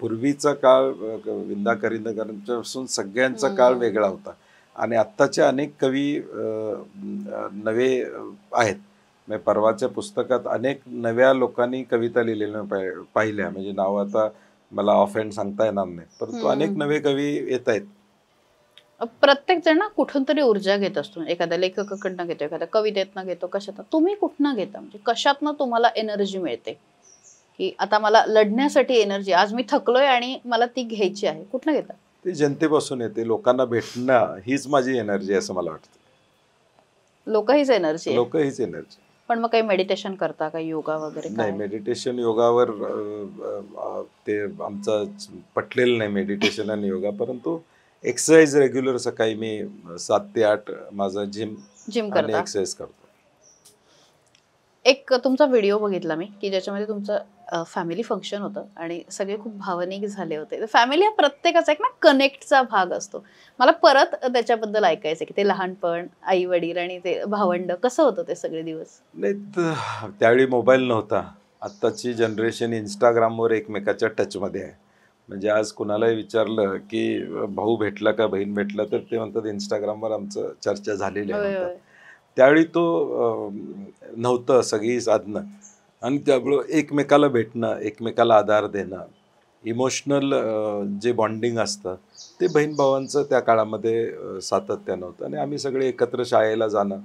पूर्वीचा काळ विंदा करिंदकरांपासून सगळ्यांचा काळ वेगळा होता. आणि आत्ताचे अनेक कवी नवे आहेत. म्हणजे परवाच्या पुस्तकात अनेक नव्या लोकांनी कविता लिहिलेल्या पाहिल्या, म्हणजे नाव आता मला ऑफ हँड सांगता येणार नाही, परंतु अनेक नवे कवी येत आहेत.
प्रत्येक जण ना कुठून तरी ऊर्जा घेत असतो. एखाद्या लेखकाकडनं घेतो, एखाद्या कवितेतनं घेतो, कशातनं. तुम्ही कुठनं घेता? म्हणजे कशातनं तुम्हाला एनर्जी मिळते की आता मला लढण्यासाठी एनर्जी, आज मी थकलोय आणि मला ती घ्यायची आहे? कुठनं घेता?
ते जनतेपासून येते. लोकांना भेटणं हीच माझी एनर्जी आहे असं मला वाटतं.
लोक हीच एनर्जी आहे.
लोक हीच एनर्जी.
पण मग काही मेडिटेशन करता का, योगा वगैरे
नाही,
काय?
मेडिटेशन योगावर ते आमचं पटलेलं नाही, मेडिटेशन आणि योगा. परंतु एक्सरसाइज रेग्युलर सकाळी मी 7 ते 8 माझं जिम आणि
करता?
एक्सरसाइज करतो.
एक तुमचा व्हिडिओ बघितला मी की ज्याच्यामध्ये तुमचं फॅमिली फंक्शन होतं आणि सगळे खूप भावनिक झाले होते. फॅमिली हा प्रत्येकाचा एक ना कनेक्टचा भाग असतो. मला परत त्याच्याबद्दल ऐकायचं की ते लहानपण, आई वडील आणि ते भावंड, कसं होतं ते सगळे दिवस?
नाही, त्यावेळी मोबाईल नव्हता. आत्ताची जनरेशन इंस्टाग्रामवर एकमेकाच्या टचमध्ये आहे. म्हणजे आज कुणालाही विचारलं की भाऊ भेटला का, बहीण भेटला, तर ते म्हणतात इंस्टाग्रामवर आमचं चर्चा झालेली आहे म्हणतात. त्यावेळी तो नव्हतं सगळी साधनं, आणि त्यामुळं एकमेकाला भेटणं, एकमेकाला आधार देणं, इमोशनल जे बॉन्डिंग असतं ते बहीण भावांचं त्या काळामध्ये सातत्यानं होतं. आणि आम्ही सगळे एकत्र शाळेला जाणं,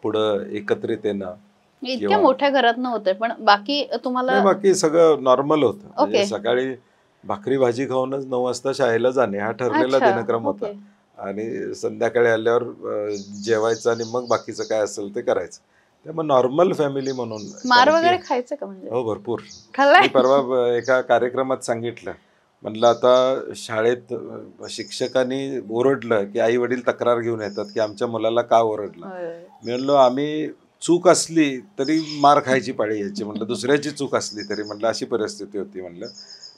पुढं एकत्रित येणं.
इतक्या मोठ्या घरात नव्हते, पण बाकी तुम्हाला
बाकी सगळं नॉर्मल होतं. म्हणजे सकाळी भाकरी भाजी खाऊनच 9 वाजता शाळेला जाणे हा ठरलेला दिनक्रम होता. आणि संध्याकाळी आल्यावर जेवायचं आणि मग बाकीचं काय असेल ते करायचं. त्यामुळे नॉर्मल फॅमिली म्हणून.
मार वगैरे खायचं का? म्हणजे
हो, भरपूर.
खाल्लाय?
मी परवा एका कार्यक्रमात सांगितलं, म्हणलं आता शाळेत शिक्षकांनी ओरडलं की आई वडील तक्रार घेऊन येतात की आमच्या मुलाला का ओरडलं. मी म्हणलो आम्ही चूक असली तरी मार खायची पाळी यायची. म्हणलं दुसऱ्याची चूक असली तरी, म्हणलं अशी परिस्थिती होती म्हणलं.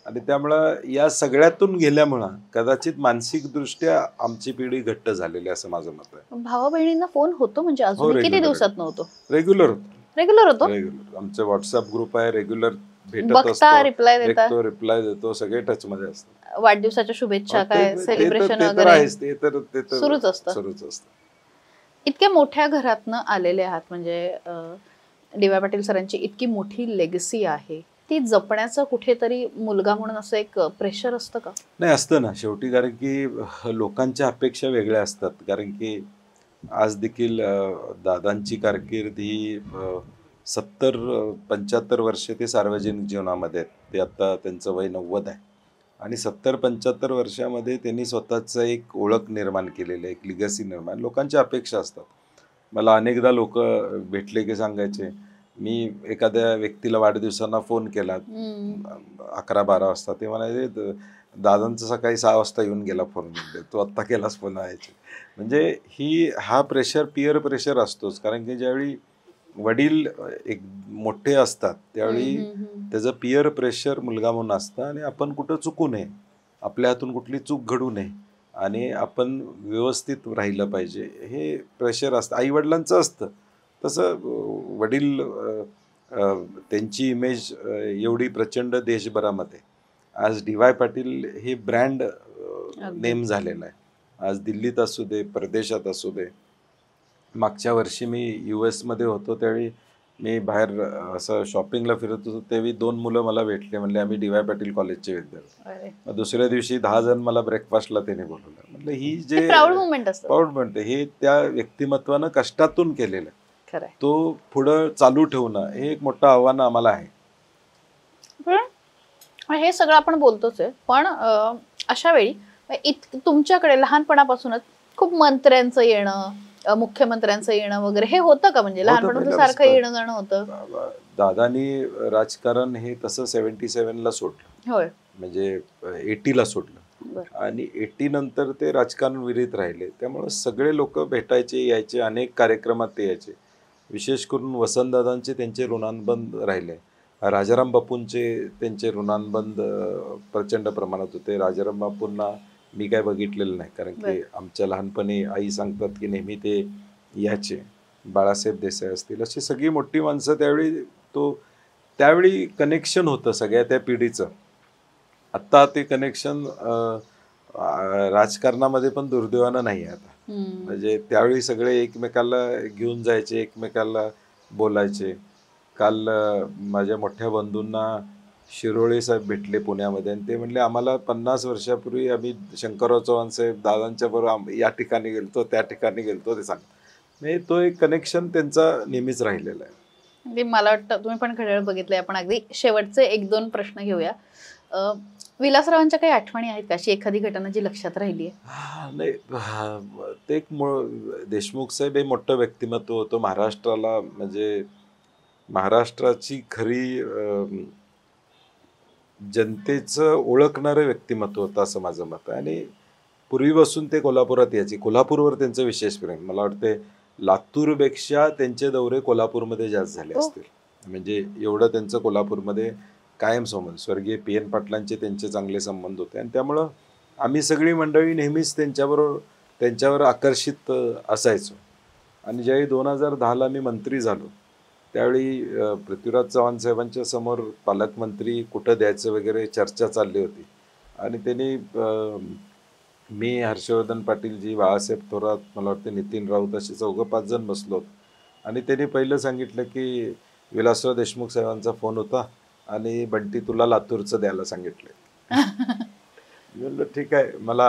आणि त्यामुळं या सगळ्यातून गेल्यामुळं कदाचित मानसिकदृष्ट्या आमची पिढी घट्ट झालेली असं माझं मत आहे.
भावा बहिणींना फोन होतो म्हणजे अजून किती दिवसात नव्हतो?
रेग्युलर होतो.
रेग्युलर होतो.
रेग्युलर आमचे व्हॉट्सअप ग्रुप आहे, रेग्युलर भेटत
बघता, रिप्लाय देता?
असतो, रिप्लाय देतो, सगळे टच मध्ये असतात.
वाढदिवसाच्या शुभेच्छा, काय सेलिब्रेशन
ते
वगैरे सुरूच असतं. इतक्या मोठ्या घरातनं आलेले आहात, म्हणजे डी.वाय. पाटील सरांची इतकी मोठी लेगसी आहे, ती जपण्याचं कुठेतरी मुलगा म्हणून असं एक प्रेशर असतं का?
नाही, असतं ना शेवटी. कारण की लोकांच्या अपेक्षा वेगळ्या असतात. कारण की आज देखील दादांची कारकीर्द ही 70-75 वर्षे ते सार्वजनिक जीवनामध्ये आहेत. ते आता त्यांचं वय 90 आहे. आणि 70-75 वर्षामध्ये त्यांनी स्वतःचं एक ओळख निर्माण केलेली आहे, एक लिगसी निर्माण. लोकांच्या अपेक्षा असतात. मला अनेकदा लोक भेटले की सांगायचे, मी एखाद्या व्यक्तीला वाढदिवसांना फोन केला 11-12 वाजता, ते म्हणायचे दादांचं सकाळी 6 वाजता येऊन गेला फोन, म्हणजे तो आत्ता केलाच फोन यायचे. म्हणजे हा प्रेशर, पिअर प्रेशर असतोच. कारण की ज्यावेळी वडील एक मोठे असतात त्यावेळी त्याचं पिअर प्रेशर मुलगा म्हणून असतं. आणि आपण कुठं चुकू नये, आपल्या हातून कुठली चूक घडू नये, आणि आपण व्यवस्थित राहिलं पाहिजे, हे प्रेशर असतं. आईवडिलांचं असतं तसं. वडील त्यांची इमेज एवढी प्रचंड देशभरामध्ये, आज डी.वाय. पाटील हे ब्रँड नेम झालेलं आहे. आज दिल्लीत असू दे, परदेशात असू दे. मागच्या वर्षी मी US मध्ये होतो, त्यावेळी मी बाहेर असं शॉपिंगला फिरत होतो, त्यावेळी 2 मुलं मला भेटले, म्हणले आम्ही डी.वाय. पाटील कॉलेजचे विद्यार्थी. मग दुसऱ्या दिवशी 10 जण मला ब्रेकफास्टला त्याने बोलवलं. म्हटलं ही जे
प्राऊड मुवमेंट असतं,
प्राऊड मुवमेंट, हे त्या व्यक्तिमत्वानं कष्टातून केलेलं आहे. तो पुढं चालू ठेवणं हे एक मोठं आव्हान आम्हाला आहे.
हे सगळं आपण बोलतोच आहे, पण अशा वेळी तुमच्याकडे लहानपणापासूनच खूप मंत्र्यांचं येणं, मुख्यमंत्र्यांचं येणं वगैरे हे होतं का? म्हणजे लहानपणापासून सारखं येणं जाणं होतं?
दादानी राजकारण हे तसं 77ला सोडलं.
होय,
म्हणजे 80ला सोडलं. आणि 80 नंतर ते राजकारण विरहित राहिले. त्यामुळे सगळे लोक भेटायचे, यायचे, अनेक कार्यक्रमात ते यायचे. विशेष करून वसंतदादांचे त्यांचे ऋणानुबंध राहिले. राजाराम बापूंचे त्यांचे ऋणानुबंध प्रचंड प्रमाणात होते. राजाराम बापूंना मी काय बघितलेलं नाही, कारण की आमच्या लहानपणी आई सांगतात की नेहमी ते याचे. बाळासाहेब देसाई असतील, अशी सगळी मोठी माणसं त्यावेळी कनेक्शन होतं सगळ्या त्या पिढीचं. आत्ता ते कनेक्शन राजकारणामध्ये पण दुर्दैवानं नाही आहे आता. म्हणजे त्यावेळी सगळे एकमेकाला घेऊन जायचे, एकमेकाला बोलायचे. काल माझ्या मोठ्या बंधूंना शिरोळे साहेब भेटले पुण्यामध्ये आणि ते म्हणले आम्हाला 50 वर्षापूर्वी आम्ही शंकरराव चव्हाण साहेब दादांच्या बरोबर या ठिकाणी गेलतो, त्या ठिकाणी गेलतो, ते सांग म्हणजे तो एक कनेक्शन त्यांचा नेहमीच राहिलेला आहे.
म्हणजे मला वाटतं तुम्ही पण घड्याळ बघितलंय. आपण अगदी शेवटचे 1-2 प्रश्न घेऊया. विलासरावांच्या काही आठवणी आहेत का, अशी एखादी घटना जी लक्षात राहिली आहे?
नाही ते एक देशमुख साहेब हे मोठं व्यक्तिमत्व होतं महाराष्ट्राला, म्हणजे महाराष्ट्राची खरी जनतेचं ओळखणारं व्यक्तिमत्व होतं असं माझं मत आहे. आणि पूर्वीपासून ते कोल्हापुरात यायचे. कोल्हापूरवर त्यांचं विशेष प्रेम. मला वाटते लातूरपेक्षा त्यांचे दौरे कोल्हापूरमध्ये जास्त झाले असतील. म्हणजे एवढं त्यांचं कोल्हापूरमध्ये कायम संबंध. स्वर्गीय PN पाटलांचे त्यांचे चांगले संबंध होते आणि त्यामुळं आम्ही सगळी मंडळी नेहमीच त्यांच्यावर आकर्षित असायचो. आणि ज्यावेळी 2010ला मी मंत्री झालो त्यावेळी पृथ्वीराज चव्हाण साहेबांच्या समोर पालकमंत्री कुठं द्यायचं वगैरे चर्चा चालली होती. आणि त्यांनी मी, हर्षवर्धन पाटीलजी, बाळासाहेब थोरात, मला वाटतं नितीन राऊत असे 4-5 जण बसलो होतो. आणि त्यांनी पहिलं सांगितलं की विलासराव देशमुख साहेबांचा फोन होता आणि बंटी तुला लातूरचं द्यायला सांगितलं. मी म्हणलं ठीक आहे, मला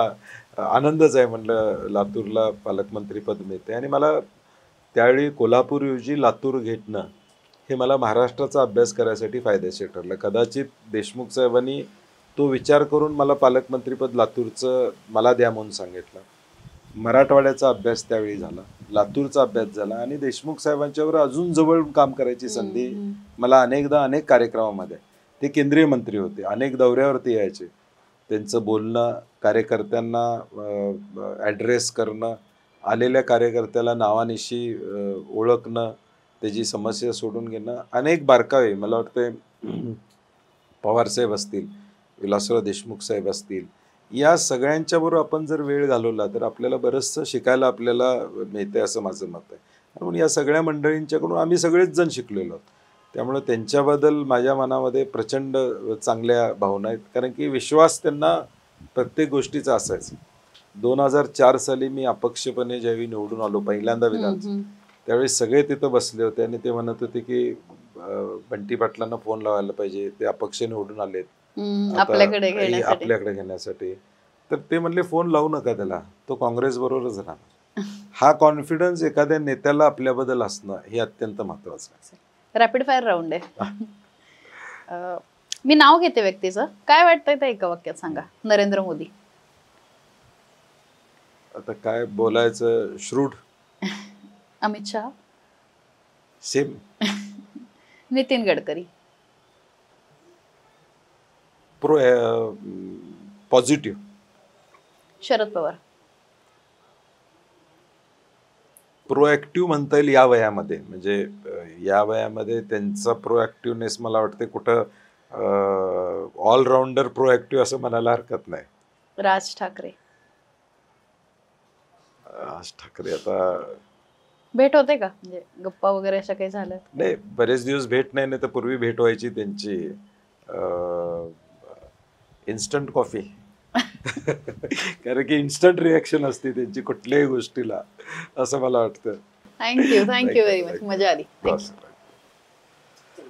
आनंदच आहे म्हणलं लातूरला पालकमंत्रीपद मिळते. आणि मला त्यावेळी कोल्हापूरऐवजी लातूर घेतणं हे मला महाराष्ट्राचा अभ्यास करायसाठी फायदेशीर ठरलं. कदाचित देशमुख साहेबांनी तो विचार करून मला पालकमंत्रीपद लातूरचं मला द्या म्हणून सांगितलं. मराठवाड्याचा अभ्यास त्यावेळी झाला, लातूरचा अभ्यास झाला आणि देशमुख साहेबांच्यावर अजून जवळ काम करायची संधी मला अनेकदा अनेक कार्यक्रमामध्ये. ते केंद्रीय मंत्री होते, अनेक दौऱ्यावरती यायचे. त्यांचं बोलणं, कार्यकर्त्यांना ॲड्रेस करणं, आलेल्या कार्यकर्त्याला नावानिशी ओळखणं, त्याची समस्या सोडून घेणं, अनेक बारकावे. मला वाटते पवारसाहेब असतील, विलासराव देशमुख साहेब असतील, या सगळ्यांच्याबरोबर आपण जर वेळ घालवला तर आपल्याला बरंचसं शिकायला आपल्याला मिळते असं माझं मत आहे. म्हणून या सगळ्या मंडळींच्याकडून आम्ही सगळेच जण शिकलेलो आहोत. त्यामुळे त्यांच्याबद्दल माझ्या मनामध्ये प्रचंड चांगल्या भावना आहेत. कारण की विश्वास त्यांना प्रत्येक गोष्टीचा असायचा. 2004 साली मी अपक्षपणे ज्यावेळी निवडून आलो पहिल्यांदा विधानसभा, त्यावेळी सगळे तिथं बसले होते आणि ते म्हणत होते की बंटी पाटलांना फोन लावायला पाहिजे, ते अपक्ष निवडून आलेत
आपल्याकडे
घेण्यासाठी. तर ते म्हणले फोन लावू नका त्याला, तो काँग्रेस बरोबरच राहणार. हा कॉन्फिडन्स एखाद्या नेत्याला आपल्याबद्दल असणं हे अत्यंत महत्वाचं आहे.
रॅपिड फायर राऊंड आहे. मी नाव घेते व्यक्तीचं, काय वाटतंय ते एका वाक्यात सांगा. नरेंद्र मोदी.
आता काय बोलायचं, shrewd.
Amit Shah.
Same.
Nitin Gadkari.
Positive.
Sharad Pawar.
Proactive म्हणता येईल या वयामध्ये. म्हणजे या वयामध्ये त्यांचा प्रोएक्टिव्हनेस मला वाटते कुठं ऑलराऊंडर प्रोएक्टिव्ह असं म्हणायला हरकत नाही.
राज ठाकरे.
राज ठाकरे आता
भेट होते का, म्हणजे गप्पा वगैरे अशा काही झालं?
नाही, बरेच दिवस भेट नाही, तर पूर्वी भेट व्हायची त्यांची इन्स्टंट कॉफी. कारण की इन्स्टंट रिॲक्शन असते त्यांची कुठल्याही गोष्टीला, असं मला वाटतं.
Thank you very much. मजा आली.